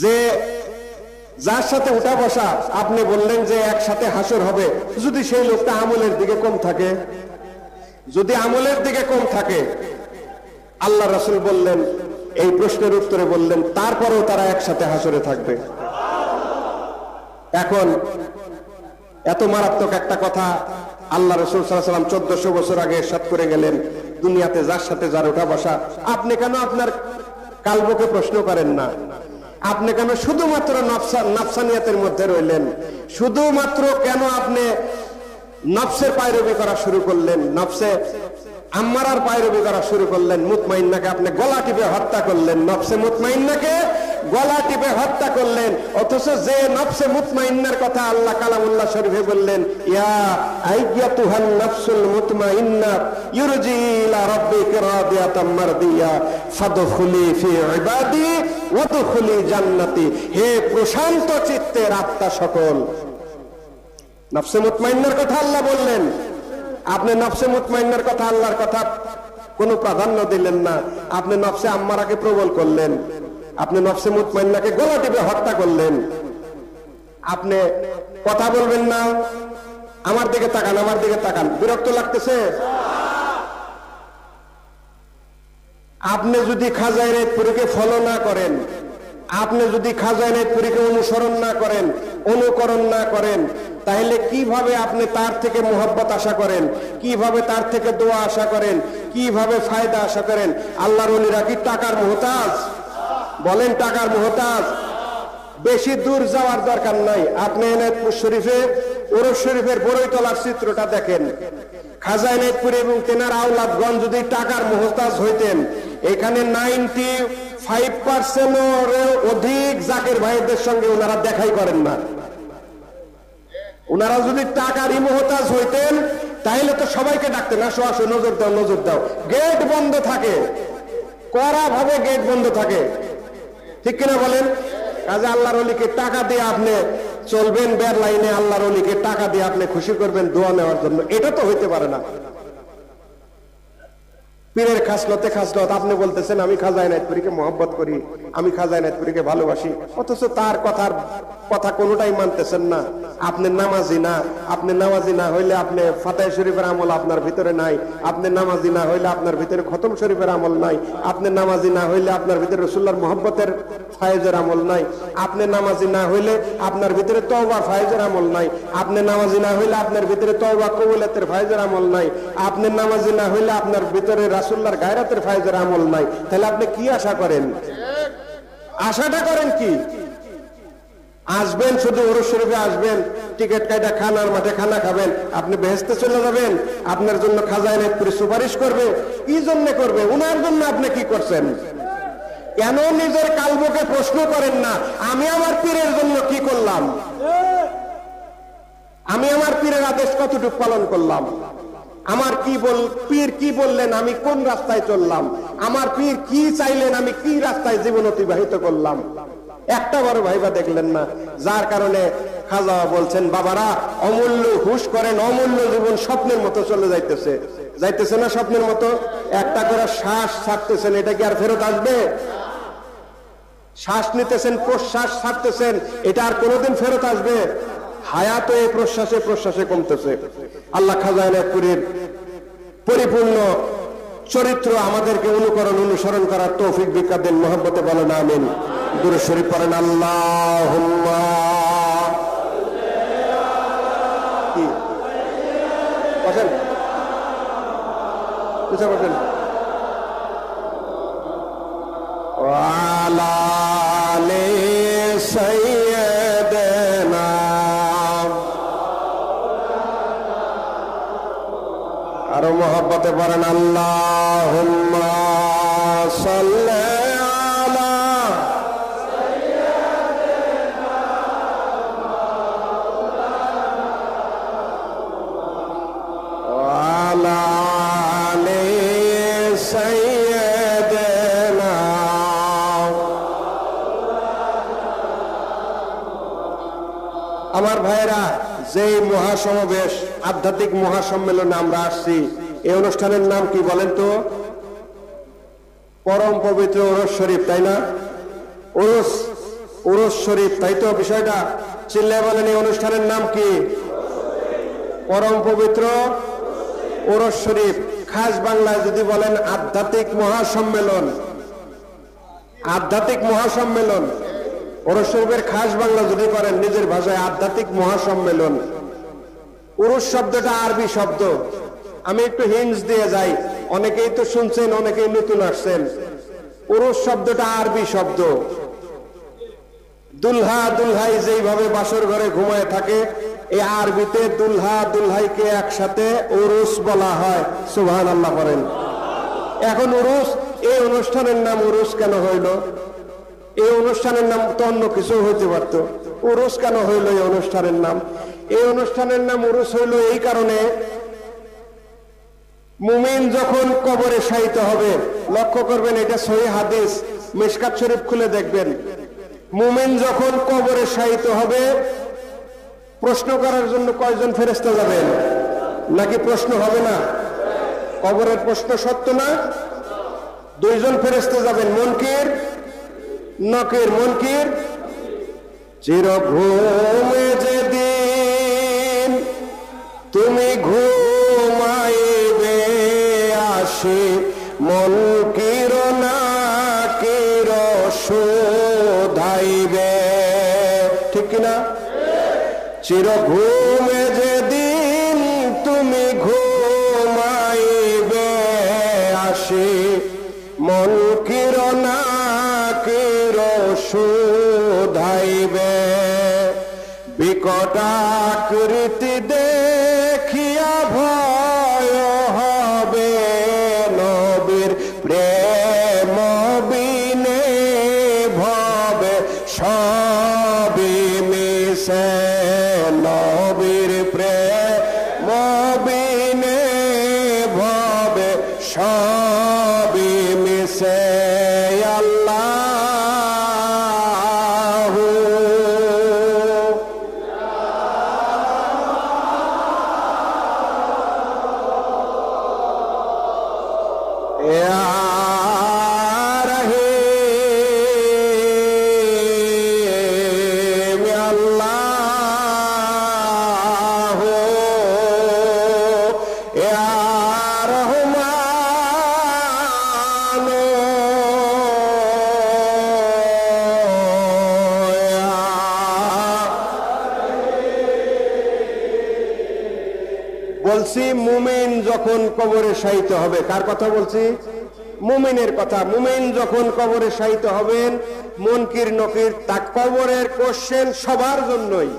যে যার সাথে উঠা বসা আপনি বললেন যে একসাথে হাসর হবে, যদি সেই লোকটা আমলের দিকে কম থাকে, যদি আমলের দিকে কম থাকে, আল্লাহ রাসূল বললেন, এই প্রশ্নের উত্তরে বললেন, তারপরেও তারা একসাথে হাসরে থাকবে। এখন এত মারাত্মক একটা কথা আল্লাহ রাসূল সাল্লাল্লাহু আলাইহি ওয়াসাল্লাম 1400 বছর আগে ইরশাদ করে গেলেন, দুনিয়াতে যার সাথে যার ওঠা বসা, আপনি কেন আপনার কালবকে প্রশ্ন করেন না? আপনি কেন শুধুমাত্র নফসানিয়াতের মধ্যে রইলেন? শুধুমাত্র কেন আপনি নফসের পায়রবি করা শুরু করলেন, নফসে আম্মারার পায়রবি করা শুরু করলেন? মুতমাইন্নাকে আপনি গলা টিপে হত্যা করলেন, নফসে মুতমাইন্নাকে গলা টিপে হত্যা করলেন। অথচ যে নফসে মুতমাইন্নার কথা আল্লাহ কালামুল্লাহ শরীফে বললেন, ইয়া আইয়াতুহান নাফসুল মুতমাইন্না ইরজি ইলা রাব্বিকা রাদিয়াতাম মারদিয়া ফাদখুলি ফি ইবাদি ওয়াদখুলি জান্নাতি, হে প্রশান্ত চিত্তের আত্মা সকল। নফসে মুতমাইন্নার কথা আল্লাহ বললেন, আপনি নফসে মুতমাইন্নার কথা, আল্লাহর কথা কোনো প্রাধান্য দিলেন না, আপনি নফসে আম্মারাকে প্রবল করলেন, আপনি নফসে মুতমাইন্নাকে গলা টিপে হত্যা করলেন। আপনি কথা বলবেন না? আমার দিকে তাকান, আমার দিকে তাকান, বিরক্ত লাগতেছে? আপনি যদি খাজা এনায়েতপুরীকে ফলো না করেন, আপনি যদি খাজা এনায়েতপুরীকে অনুসরণ না করেন, অনুকরণ না করেন, তাহলে কিভাবে আপনি তার থেকে মোহাব্বত আশা করেন? কিভাবে তার থেকে দোয়া আশা করেন? কিভাবে ফায়দা আশা করেন? আল্লাহর ওলিরা কি টাকার মুহতাজ? বলেন, টাকার মুহতাজ? বেশি দূর যাওয়ার দরকার নাই, আপনি এনায়েতপুর শরীফে ওরস শরীফের বড়ইতলার চিত্রটা দেখেন। খাজা এনায়েতপুরী এবং তেনার আওলাদগণ যদি টাকার মুহতাজ হইতেন, এখানে 95% অধিক জাকির ভাইদের সঙ্গে ওনারা দেখাই করেন না। ওনারা যদি টাকারই মুহতাজ হইতেন, তাহলে তো সবাইকে ডাকতেন, আসো আসো, নজর দাও, নজর দাও। গেট বন্ধ থাকে, কড়া ভাবে গেট বন্ধ থাকে, ঠিক কিনা বলেন? কাজে আল্লাহর ওলিকে টাকা দিয়ে আপনি চলবেন বের লাইনে, আল্লাহর ওলিকে টাকা দিয়ে আপনি খুশি করবেন দোয়া নেওয়ার জন্য, এটা তো হইতে পারে না। পীরের খাসলতে খাসলত আপনি বলতেছেন আমি খাজা এনায়েতপুরীকে মহব্বত করি, আমি খাজা এনায়েতপুরীকে ভালোবাসি, অথচ তার কথা কোনোটাই মানতেছেন না। আপনি নামাজি না, আপনি নামাজি না হইলে আপনি ফাতিহা শরীফের আমল আপনার ভিতরে নাই, আপনি নামাজি না হইলে আপনার ভিতরে খতম শরীফের আমল নাই, আপনি নামাজি না হইলে আপনার ভিতরে রাসূলুল্লাহর মহব্বতের ফায়েজের আমল নাই, আপনি নামাজি না হইলে আপনার ভিতরে তওবা ফায়েজের আমল নাই, আপনি নামাজি না হইলে আপনার ভিতরে তওবা কবুলাতের ফায়েজের আমল নাই, আপনি নামাজি না হইলে আপনার ভিতরে রাসূলুল্লাহর গায়রাতের ফায়েজের আমল নাই। তাহলে আপনি কি আশা করেন? আশাটা করেন কি? আসবেন, শুধু উরুস শরীফে আসবেন, টিকিট কাটা খানার মাঠে খানা খাবেন, আপনি বেহেশতে চলে যাবেন, আপনার জন্য খাজাইনাতপুরে সুপারিশ করবে। কি জন্য করবে? উনার জন্য আপনি কি করছেন? কেন নিজের কালবকে প্রশ্ন করেন না, আমি আমার পীরের জন্য কি করলাম? আমি আমার পীরের আদেশ কতটুকু পালন করলাম? আমার পীর কি বললেন, আমি কোন রাস্তায় চললাম? আমার পীর কি চাইলেন, আমি কি রাস্তায় জীবন অতিবাহিত করলাম? একটা বড় ভাইবা দেখলেন না, যার কারণে খাজা বলছেন, বাবারা অমূল্য হুশ করেন, অমূল্য জীবন স্বপ্নের মতো চলে যাইতেছে না? স্বপ্নের মতো একটা করে শ্বাস ছাড়তেছেন, এটা কি আর ফেরত আসবে? শ্বাস নিতেছেন, প্রশ্বাস ছাড়তেছেন, এটা আর কোনোদিন ফেরত আসবে? হায়াত এই প্রশ্বাসে প্রশ্বাসে কমতেছে। আল্লাহ খাজাইনাতপুরের পরিপূর্ণ চরিত্র আমাদেরকে অনুসরণ করার তৌফিক ভিক্ষা দেন। মহব্বতে বলেন আমিন। দুরূদ শরীফ পড়েন। আল্লাহুম্মা বসেন, বসেন। ওয়ালা আলি সাইয়্যিদিনা, আরো মহব্বতে পড়েন আল্লাহুম্মা সাল্লি আলা সাইয়্যিদিনা ওয়া আলা আলি সাইয়্যিদিনা। আমার ভাইরা, যে মহাসমাবেশ, আধ্যাত্মিক মহাসম্মেলনে আমরা আসছি, এই অনুষ্ঠানের নাম কি বলেন তো? পরম পবিত্র উরুস শরীফ, তাই না? উরুস শরীফ, তাই তো? বিষয়টা চিল্লায় বলেন, এই অনুষ্ঠানের নাম কি? পরম পবিত্র উরুস শরীফ। খাস বাংলায় যদি বলেন আধ্যাত্মিক মহাসম্মেলন, আধ্যাত্মিক মহাসম্মেলন। উরুস শরীফের খাস বাংলা যদি করেন নিজের ভাষায়, আধ্যাত্মিক মহাসম্মেলন। উরুস শব্দটা আরবি শব্দ, আমি একটু হিন্টস দিয়ে যাই, অনেকেই তো শুনছেন, অনেকেই নতুন আসছেন। উরুস শব্দটা আরবি শব্দ। দুলহা দুলহাই যেইভাবে বাসর ঘরে ঘুমায় থাকে, এই আরবিতে দুলহা দুলহাইকে একসাথে উরুস বলা হয়। সুবহানাল্লাহ করেন। এখন উরুস, এই অনুষ্ঠানের নাম উরুস কেন হইল? এই অনুষ্ঠানের নাম তো অন্য কিছু হইতে পারত, উরুস কেন হইল এই অনুষ্ঠানের নাম? এই অনুষ্ঠানের নাম উরুস হইল এই কারণে, মুমিন যখন কবরে শায়িত হবে, লক্ষ্য করবেন এটা সহিহ হাদিস, মিশকাত শরীফ খুলে দেখবেন। মুমিন যখন কবরে শায়িত হবে, প্রশ্ন করার জন্য কয়জন ফেরেশতা যাবেন? নাকি প্রশ্ন হবে না? কবরের প্রশ্ন সত্য না? দুইজন ফেরেশতা যাবেন, মুনকির নকির। মুনকির, চিরঘুমে যেদিন তুমি ঘুমাইবে আসি, মুনকির নাকির শুধাইবে। ঠিক কিনা? চিরঘুমে যেদিন তুমি ঘুমাইবে আসি, মুনকির নাকির শুধাইবে। বিকট আকৃতি দেখিয়া ভয় হবে, নবীর প্রেম বিনে ভবে সবই মিশে, নবীর প্রেম বিনে ভবে সবই মিশে। বলছি মুমিন যখন কবরে শায়িত হবে, কার কথা বলছি? মুমিনের কথা। মুমিন যখন কবরে শায়িত হবেন, মুনকির নকির তা কবরের কোশ্চেন সবার জন্যই,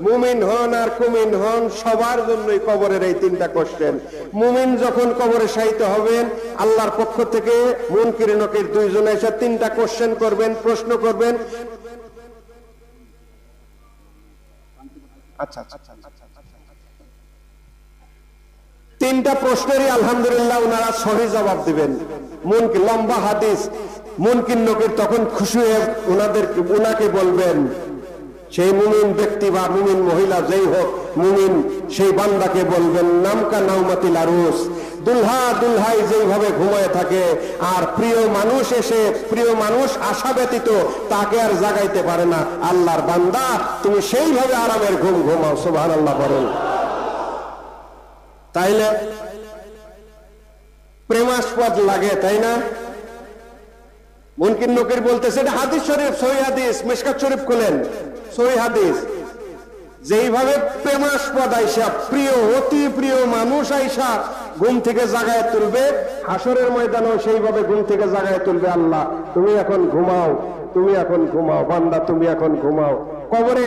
মুমিন হন আর কুমিন হন সবার জন্যই কবরের এই তিনটা কোশ্চেন। মুমিন যখন কবরে শায়িত হবেন, আল্লাহর পক্ষ থেকে মুনকির নকির দুইজন এসে তিনটা কোশ্চেন করবেন, প্রশ্ন করবেন। আচ্ছা আচ্ছা, তিনটা প্রশ্নেরই আলহামদুলিল্লাহ ওনারা সহি জবাব দিবেন। মুনকির লম্বা হাদিস, মুনকির নকির তখন খুশি হয়ে ওনাকে বলবেন, সেই মুমিন ব্যক্তি বা মুমিন মহিলা যেই হোক, মুমিন সেই বান্দাকে বলবেন, নামকা নাউমাতিল আরুস, দুলহা দুলহাই যেইভাবে ঘুমায় থাকে আর প্রিয় মানুষ এসে প্রিয় মানুষ আশা ব্যতীত তাকে আর জাগাইতে পারে না, আল্লাহর বান্দা তুমি সেইভাবে আরামের ঘুম ঘুমাও। সুবহানাল্লাহ বলেন। তাইলে প্রেমাস্পদ লাগে, তাই না? মুনকির নকির বলতেছে, এটা হাদিস শরীফ, সহিহ হাদিস, মিশকাত শরীফ খুলেন, সহিহ হাদিস। যেইভাবে প্রেমাস্পদ আইসা, প্রিয় অতি প্রিয় মানুষ আইসা ঘুম থেকে জাগায় তুলবে, হাসরের ময়দানেও সেইভাবে ঘুম থেকে জাগায় তুলবে আল্লাহ, তুমি এখন ঘুমাও, তুমি এখন ঘুমাও বান্দা, তুমি এখন ঘুমাও। কবরে,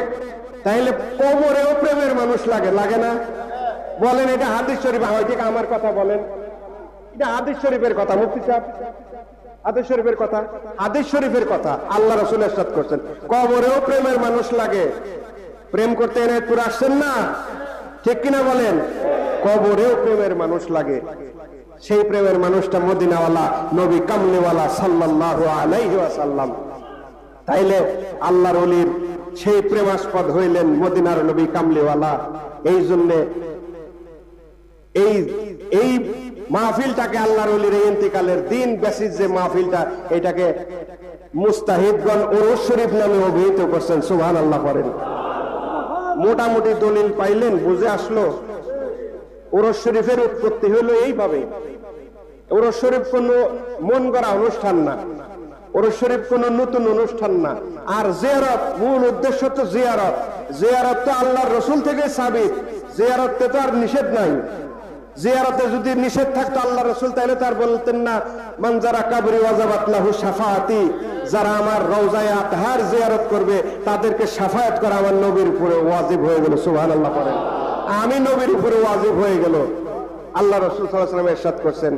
তাইলে কবরেও প্রেমের মানুষ লাগে, লাগে না? বলেন এটা হাদিস শরীফ, ঠিক আমার কথা বলেন, এটা হাদিস শরীফের কথা। মুফতি সাহেব হাদিস শরীফের কথা, হাদিস শরীফের কথা, আল্লাহ রাসূল ইরশাদ করছেন কবরেও প্রেমের মানুষ লাগে। প্রেম করতে এনায়েতপুর আসছেন না, ঠিক কিনা বলেন? কবরেও প্রেমের মানুষ লাগে। সেই প্রেমের মানুষটা মদিনাওয়ালা নবী কামলিওয়ালা সাল্লাল্লাহু আলাইহি ওয়াসাল্লাম। তাইলে আল্লাহর ওলির সেই প্রেমাস্পদ হইলেন মদিনার নবী কামলিওয়ালা। এই জন্য এই মাহফিলটাকে আল্লাহর ওলির এই ইন্তিকালের দিন বেসিস যে মাহফিলটা, এটাকে মুস্তাহিদগণ উরুস শরীফ নামে অভিহিত করছেন। সুবহানাল্লাহ করেন। মোটামুটি দলিল পাইলেন, বুঝে আসলো উরুস শরীফের উৎপত্তি হলো এইভাবে। উরুস শরীফ কোন মন গড়া অনুষ্ঠান না, উরুস শরীফ কোন নতুন অনুষ্ঠান না। আর জিয়ারত, মূল উদ্দেশ্য তো জিয়ারত। জিয়ারত তো আল্লাহর রাসূল থেকে সাবিত, জিয়ারতে তো আর নিষেধ নাই। জিয়ারতে যদি নিষেধ থাকতো আল্লাহ রাসূল তাহলে তার বলতেন না মান যারা কবরি ওয়াজাবাত লাহু শাফাআতি, যারা আমার রওজায়ে আতহার জিয়ারত করবে তাদেরকে শাফায়াত করা আমার নবীর উপরে ওয়াজিব হয়ে গেল। সুবহানাল্লাহ পড়েন। আমি নবীর উপরে ওয়াজিব হয়ে গেল। আল্লাহ রাসূল সাল্লাল্লাহু আলাইহি ওয়াসাল্লাম ইরশাদ করছেন,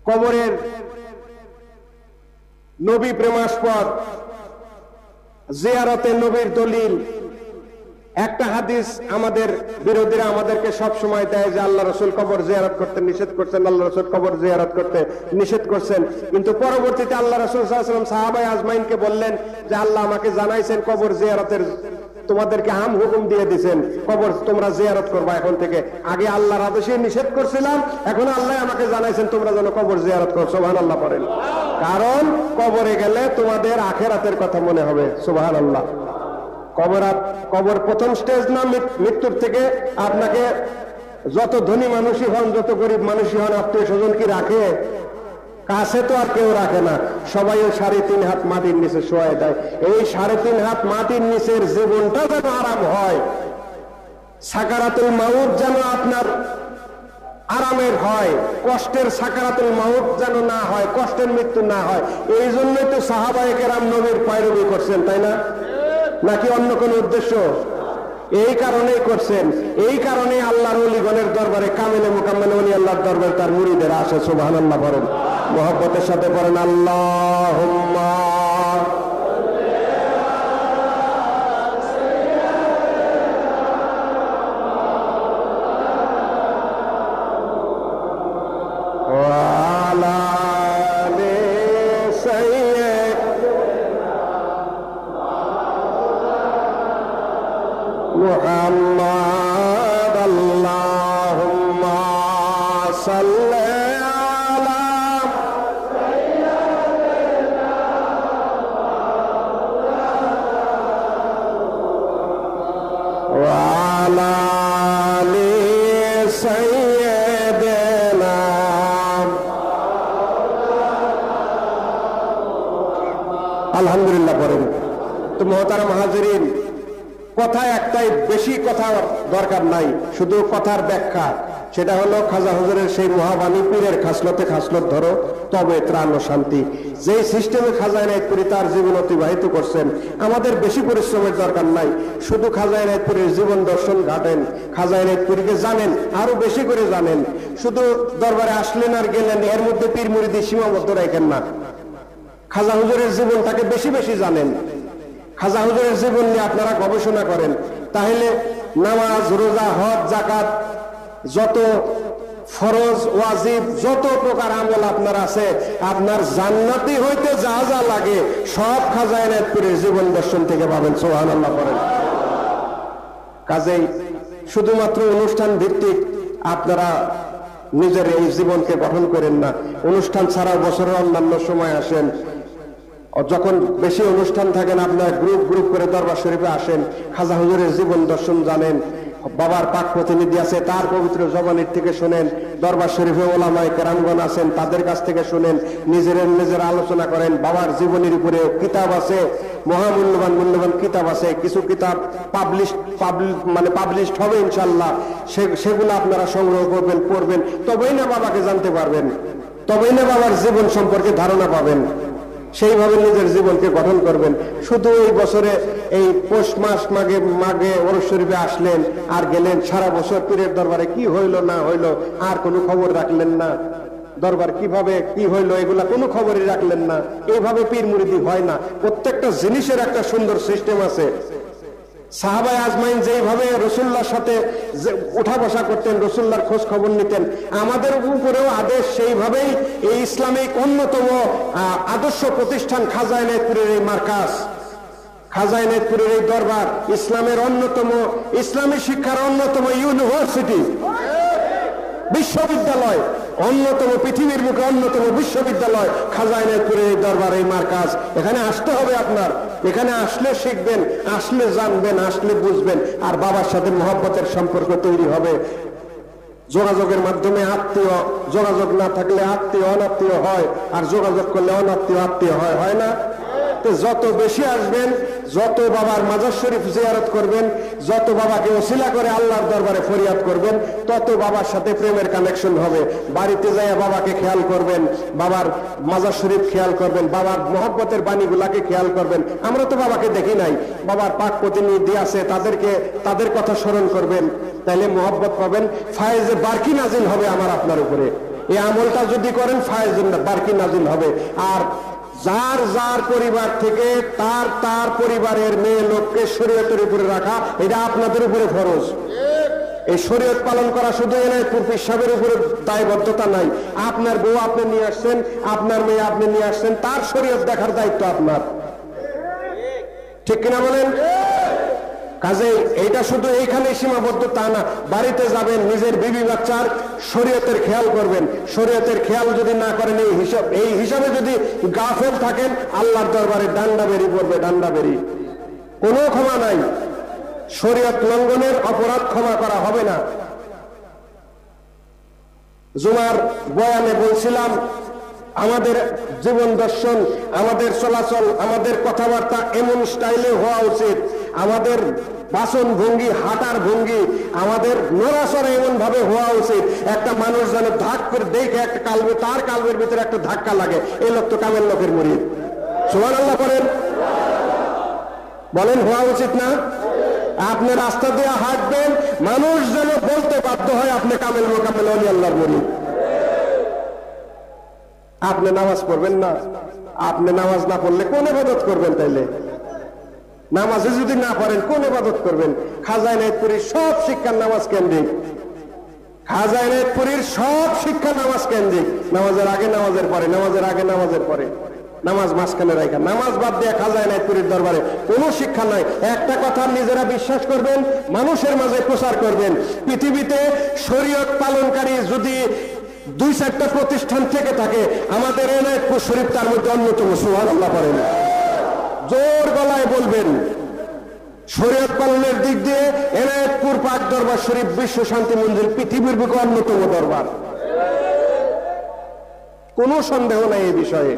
কবরের নবী প্রেমাস্পদ, জিয়ারতে নবীর দলিল। একটা হাদিস আমাদের বিরোধীরা আমাদেরকে সব সময় দেয় যে আল্লাহ রাসূল কবর জিয়ারত করতে নিষেধ করছেন, আল্লাহ রাসূল কবর জিয়ারত করতে নিষেধ করছেন। কিন্তু পরবর্তীতে আল্লাহ রাসূল সাল্লাল্লাহু আলাইহি ওয়াসাল্লাম সাহাবায়ে আজমাইনকে বললেন যে আল্লাহ আমাকে জানাইছেন কবর জিয়ারতের, তোমাদেরকে আম হুকুম দিয়ে দিয়েছেন কবর তোমরা জিয়ারত করবা এখন থেকে। আগে আল্লাহর আদেশে নিষেধ করছিলাম, এখন আল্লাহ আমাকে জানাইছেন তোমরা যেন কবর জিয়ারত করো। সুবহানাল্লাহ পড়েন। কারণ কবরে গেলে তোমাদের আখিরাতের কথা মনে হবে। সুবহানাল্লাহ। কবর প্রথম স্টেজ না, মৃত্যুর থেকে আপনাকে যত ধনী মানুষই হন, যত গরিব মানুষই হন, আত্মীয় স্বজন কি রাখে? কাছে তো আর কেউ রাখে না, সবাই ওই 3.5 হাত মাটির নিচে শোয়ায় দেয়। এই 3.5 হাত মাটির নিচের জীবনটা যেন আরাম হয়, সাকারাতুল মাউত যেন আপনার আরামের হয়, কষ্টের সাকারাতুল মাউত যেন না হয়, কষ্টের মৃত্যু না হয়। এই জন্যই তো সাহাবায়ে কেরাম নবীর পয়রবি করছেন, তাই না? নাকি অন্য কোন উদ্দেশ্য? এই কারণেই করছেন। এই কারণে আল্লাহর ওলিগণের দরবারে কামিলে মুকাম্মালে ওলি আল্লাহর দরবারে তার মুরিদেরা আসে। সুবহানাল্লাহ বলেন, মহব্বতের সাথে বলেন আল্লাহুম্মা মুহাম্মাদ আল্লাহুম্মা সাল্লি আলা সাইয়্যিদিনা ওয়া আলা আলি সাইয়্যিদিনা। আলহামদুলিল্লাহ পড়েন। তো মুহতারাম হাজিরিন, কথা একটাই, বেশি কথা দরকার নাই, শুধু কথার ব্যাখ্যা। সেটা হলো খাজা হুজুরের সেই মহাবাণী, পীরের খাসলতে খাসলত ধরো তবে ত্রাণ ও শান্তি। যেই সিস্টেমে খাজা এনায়েতপুরী তার জীবন অতিবাহিত করছেন, আমাদের বেশি পরিশ্রমের দরকার নাই। শুধু খাজা এনায়েতপুরীর জীবন দর্শন ঘাটেন, খাজা এনায়েতপুরীকে জানেন, আরো বেশি করে জানেন। শুধু দরবারে আসলেন আর গেলেন, এর মধ্যে পীর মুরিদি সীমাবদ্ধ রাখেন না। খাজা হুজুরের জীবনটাকে বেশি বেশি জানেন। খাজা হুজুরের জীবন নিয়ে আপনারা গবেষণা করেন, তাহলে নামাজ, রোজা, হজ, যাকাত, যত ফরজ ওয়াজিব, যত প্রকার আমল আপনার আছে, আপনার জান্নাতি হইতে যা যা লাগে সব খাজা এনায়েতপুরীর জীবন দর্শন থেকে পাবেন। সুবহানাল্লাহ করেন। কাজেই শুধুমাত্র অনুষ্ঠান ভিত্তিক আপনারা নিজের এই জীবনকে গঠন করেন না। অনুষ্ঠান ছাড়াও বছরের অন্যান্য সময় আসেন, যখন বেশি অনুষ্ঠান থাকেন আপনারা গ্রুপ গ্রুপ করে দরবার শরীফে আসেন, খাজা হুজুরের জীবন দর্শন জানেন। বাবার পাক প্রতিনিধি আছে, তার পবিত্র জবানির থেকে শুনেন। দরবার শরীফে ওলামায়ে কেরামগণ আছেন, তাদের কাছ থেকে শুনেন। নিজেরা আলোচনা করেন। বাবার জীবনীর উপরে কিতাব আছে, মহামূল্যবান মূল্যবান কিতাব আছে। কিছু কিতাব পাবলিশড হবে ইনশাল্লাহ, সেগুলো আপনারা সংগ্রহ করবেন, পড়বেন। তবেই না বাবাকে জানতে পারবেন, তবেই না বাবার জীবন সম্পর্কে ধারণা পাবেন। সেইভাবে নিজের জীবনকে গঠন করবেন। শুধু এই বছরে এই পৌষ মাস মাঘে ওরস শরীফে আসলেন আর গেলেন, সারা বছর পীরের দরবারে কি হইল না হইল আর কোনো খবর রাখলেন না। দরবার কিভাবে কি হইলো এগুলা কোনো খবরই রাখলেন না। এইভাবে পীর মুরিদি হয় না। প্রত্যেকটা জিনিসের একটা সুন্দর সিস্টেম আছে। সাহাবায়ে আজমাইন যেইভাবে রাসূলুল্লাহর সাথে উঠা বসা করতেন, রাসূলুল্লাহর খোঁজ খবর নিতেন, আমাদের উপরেও আদেশ সেইভাবেই। এই ইসলামিক অন্যতম আদর্শ প্রতিষ্ঠান খাজা এনায়েতপুরের এই মার্কাজ, খাজা এনায়েতপুরের এই দরবার, ইসলামের অন্যতম, ইসলামী শিক্ষার অন্যতম ইউনিভার্সিটি, বিশ্ববিদ্যালয়, অন্যতম, পৃথিবীর মুখে অন্যতম বিশ্ববিদ্যালয় খাজা এনায়েতপুরের এই দরবার, এই মার্কাজ। এখানে আসতে হবে আপনার। এখানে আসলে শিখবেন, আসলে জানবেন, আসলে বুঝবেন, আর বাবার সাথে মহব্বতের সম্পর্ক তৈরি হবে। যোগাযোগের মাধ্যমে আত্মীয়, যোগাযোগ না থাকলে আত্মীয় অনাত্মীয় হয়, আর যোগাযোগ করলে অনাত্মীয় আত্মীয় হয়, হয় না? তো যত বেশি আসবেন, যত বাবার মাজার শরীফ জিয়ারত করবেন, যত বাবাকে ওসিলা করে আল্লাহর দরবারে ফরিয়াদ করবেন, তত বাবার সাথে প্রেমের কানেকশন হবে। বাড়িতে যাইয়া বাবাকে খেয়াল করবেন, বাবার মাজার শরীফ খেয়াল করবেন, বাবার মহব্বতের বাণীগুলাকে খেয়াল করবেন। আমরা তো বাবাকে দেখি নাই, বাবার পাক প্রতিনিধি আছে, তাদের কথা স্মরণ করবেন, তাহলে মহব্বত পাবেন। ফায়েজে বারকি নাজিল হবে আমার আপনার উপরে। এই আমলটা যদি করেন ফায়েজে বারকি নাজিল হবে। আর যার যার পরিবার থেকে তার পরিবারের মেয়ে লোককে শরীয়তের উপরে রাখা, এটা আপনাদের উপরে ফরজ। এই শরীয়ত পালন করা শুধু এনায়েতপুর পীর সাহেবের উপরে দায়বদ্ধতা নাই। আপনার বউ আপনি নিয়ে আসছেন, আপনার মেয়ে আপনি নিয়ে আসছেন, তার শরীয়ত দেখার দায়িত্ব আপনার। ঠিক কিনা বলেন? কাজে এইটা শুধু এইখানে সীমাবদ্ধ তা না। বাড়িতে যাবেন, নিজের বিবি বাচ্চার শরীয়তের খেয়াল করবেন। শরীয়তের খেয়াল যদি না করেন, এই হিসাবে যদি গাফেল থাকেন, আল্লাহর দরবারে ডান্ডা বেরি পড়বে, ডান্ডা বেরি। কোনো ক্ষমা নাই। শরীয়ত লঙ্ঘনের অপরাধ ক্ষমা করা হবে না। জুমার বয়ানে বলছিলাম, আমাদের জীবন দর্শন, আমাদের চলাচল, আমাদের কথাবার্তা এমন স্টাইলে হওয়া উচিত। আমাদের বাসন ভঙ্গি, হাঁটার ভঙ্গি, আমাদের নড়াচড়া এমন ভাবে হওয়া উচিত, একটা মানুষ যেন ধাক করে দেখে একটা কালবে, তার কালবের ভিতরে একটা ধাক্কা লাগে, এই লোক তো কামেল লোকের মুরিদ। সুবহানাল্লাহ করেন, বলেন হওয়া উচিত না? আপনি রাস্তা দিয়ে হাঁটবেন, মানুষ যেন বলতে বাধ্য হয় আপনি কামেল মোকামেল ওলি আল্লাহর মুরিদ। আপনি নামাজ পড়বেন না, আপনি নামাজ না পড়লে কোন ইবাদত করবেন? তাইলে নামাজে যদি না পড়েন কোন ইবাদত করবেন? খাজা এনায়েতপুরীর সব শিক্ষা নামাজ কেন্দ্রিক। খাজা এনায়েতপুরীর সব শিক্ষা নামাজ কেন্দ্রিক। নামাজের আগে, নামাজের পরে, নামাজের আগে, নামাজের পরে, নামাজ মাঝখানে রাখা। নামাজ বাদ দিয়ে খাজা এনায়েতপুরীর দরবারে কোনো শিক্ষা নাই। একটা কথা নিজেরা বিশ্বাস করবেন, মানুষের মাঝে প্রচার করবেন। পৃথিবীতে শরীয়ত পালনকারী যদি 2-4টা প্রতিষ্ঠান থেকে থাকে, আমাদের এনায়েতপুর শরীফ তার মধ্যে অন্যতম। সুবহানাল্লাহ করেন, জোর গলায় বলবেন। শরীয়ত পালনের দিক দিয়ে এনায়েতপুর পাক দরবার শরীফ বিশ্ব শান্তি মঞ্জিল পৃথিবীর বুকে অন্যতম দরবার, কোনো সন্দেহ নাই এই বিষয়ে।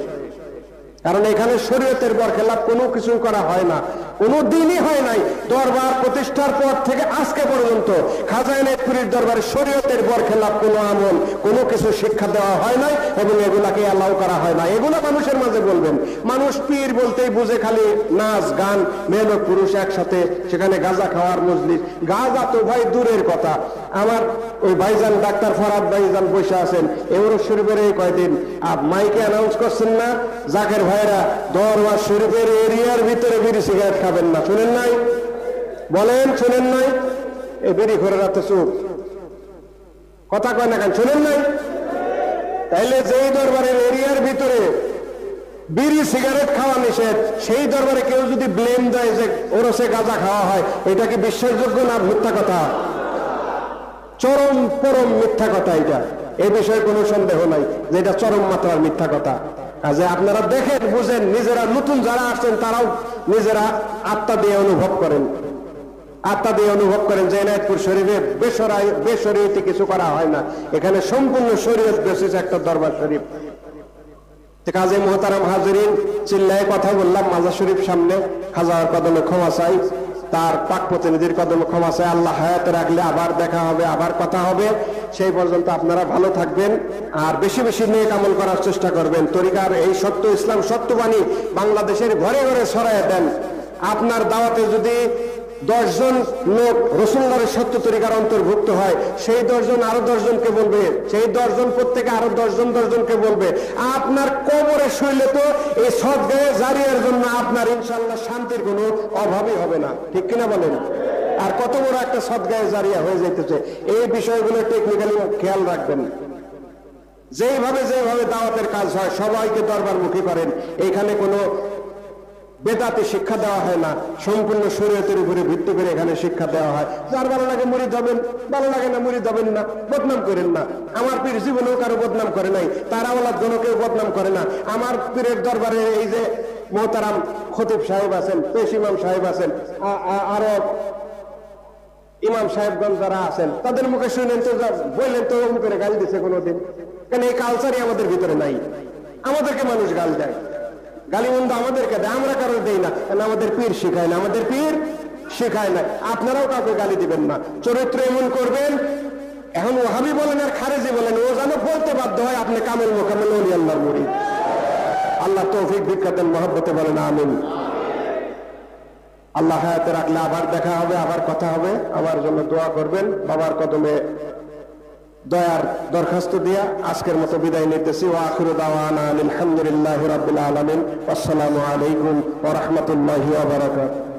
কারণ এখানে শরীয়তের বরখেলাপ কোনো কিছু করা হয় না, কোনো দিনই হয় নাই। দরবার প্রতিষ্ঠার পর থেকে আজকে পর্যন্ত খাজা এনায়েতপুরীর দরবারে শরীয়তের বরখেলাপ কোনো আমল, কোনো কিছু শিক্ষা দেওয়া হয় নাই এবং এগুলাকে অ্যালাউ করা হয় না। এগুলো মানুষের মাঝে বলবেন। মানুষ পীর বলতেই বুঝে খালি নাচ গান, মেয়ে লোক পুরুষ একসাথে, সেখানে গাঁজা খাওয়ার মজলিস। গাঁজা তো ভাই দূরের কথা। আমার ওই ভাইজান ডাক্তার ফরহাদ ভাইজান বসে আছেন এউরো শরীফের এই কয়দিন মাইকে অ্যানাউন্স করছেন না, জাকের ভাইরা দরবার শরীফের এরিয়ার ভিতরে বিড়ি সিগারেট খাবেন না। শুনেন নাই? বলেন শুনেন নাই? এই বিড়ি ঘরে রাতে চুপ, কথা কয় না কেন? শুনেন নাই? তাইলে যেই দরবারের এরিয়ার ভিতরে বিড়ি সিগারেট খাওয়া নিষেধ, সেই দরবারে কেউ যদি ব্লেম দেয় যে ওরসে গাঁজা খাওয়া হয়, এটা কি বিশ্বাসযোগ্য না মিথ্যা কথা? চরম পরম মিথ্যা কথা এটা। এই বিষয়ে কোনো সন্দেহ নাই যে এটা চরম মাত্রার মিথ্যা কথা। কাজে আপনারা দেখেন, বুঝেন, নিজেরা নতুন যারা আসছেন তারাও নিজেরা আত্মা দিয়ে অনুভব করেন, আত্মা দিয়ে অনুভব করেন যে এনায়েতপুর শরীফে বেশরীয়তে কিছু করা হয় না। এখানে সম্পূর্ণ শরীয়ত বেসিস একটা দরবার শরীফ। কাজে মোহতারাম হাজিরিন, চিল্লায় কথা বললাম মাজার শরীফ সামনে, হাজার কদমে ক্ষমা চাই, তার পাক প্রতিনিধির কদমে ক্ষমা চাই। আল্লাহ হায়াতে রাখলে আবার দেখা হবে, আবার কথা হবে। সেই পর্যন্ত আপনারা ভালো থাকবেন আর বেশি বেশি নেক আমল করার চেষ্টা করবেন। তরিকার এই সত্য ইসলাম সত্যবাণী বাংলাদেশের ঘরে ঘরে ছড়ায় দেন। আপনার দাওয়াতে যদি 10 জন লোক রসুলগড়ের সত্য তরিকার অন্তর্ভুক্ত হয়, সেই 10 জন আরো 10 জনকে বলবে, সেই 10 জন প্রত্যেকে আরো 10 জনকে বলবে। আপনার কবরে শুইলে তো এই সদগায়ে জারিয়ার জন্য আপনার ইনশাআল্লাহ শান্তির কোনো অভাবই হবে না। ঠিক কিনা বলেন? আর কত বড় একটা সদগায়ে জারিয়া হয়ে যাইতেছে। এই বিষয়গুলো টেকনিক্যালি খেয়াল রাখবেন। যেভাবে দাওয়াতের কাজ হয়, সবাইকে দরবারমুখী করেন। এইখানে কোনো বেদাতে শিক্ষা দেওয়া হয় না, সম্পূর্ণ শরীয়তের উপরে ভিত্তি করে এখানে শিক্ষা দেওয়া হয়। যার ভালো লাগে মুরিদ হবেন, ভালো লাগে না মুরিদ হবেন না, বদনাম করেন না। আমার পীর জীবনেও কারো বদনাম করে নাই, তার আওলাদ জনকেও বদনাম করে না। আমার পীরের দরবারে এই যে মোহতারাম খতিব সাহেব আছেন, পেশ ইমাম সাহেব আছেন, আরো ইমাম সাহেবগঞ্জ যারা আছেন, তাদের মুখে শুনেন তো, বললেন তো মুখে গাল দিছে কোনোদিন? কেন এই কালচারই আমাদের ভিতরে নাই। আমাদেরকে মানুষ গাল দেয়, গালিমন্দ আমাদেরকে দেয়, আমরা কারো দেই না। আমাদের পীর শিখায় না, আমাদের পীর শিখায় না। আপনারাও কাউকে গালি দিবেন না, চরিত্র এমন করবেন। এখন ওহাবি বলেন আর খারেজি বলেন, ও যেন বলতে বাধ্য হয় আপনি কামেল মোকামেল ওলি আল্লাহর মুরিদ। আল্লাহ তৌফিক ভিক্ষা দেন, মহব্বতে বলেন আমিন। আল্লাহ হায়াতে রাখলে আবার দেখা হবে, আবার কথা হবে। আমার জন্য দোয়া করবেন। বাবার কদমে দয়ার দরখাস্ত দিয়া আজকের মতো বিদায় নিতেছি। ওয়া আখিরু দাওয়ানা আলহামদুলিল্লাহি রাব্বিল আলামিন। আসসালামু আলাইকুম ওয়া রাহমাতুল্লাহি ওয়া বারাকাতুহু।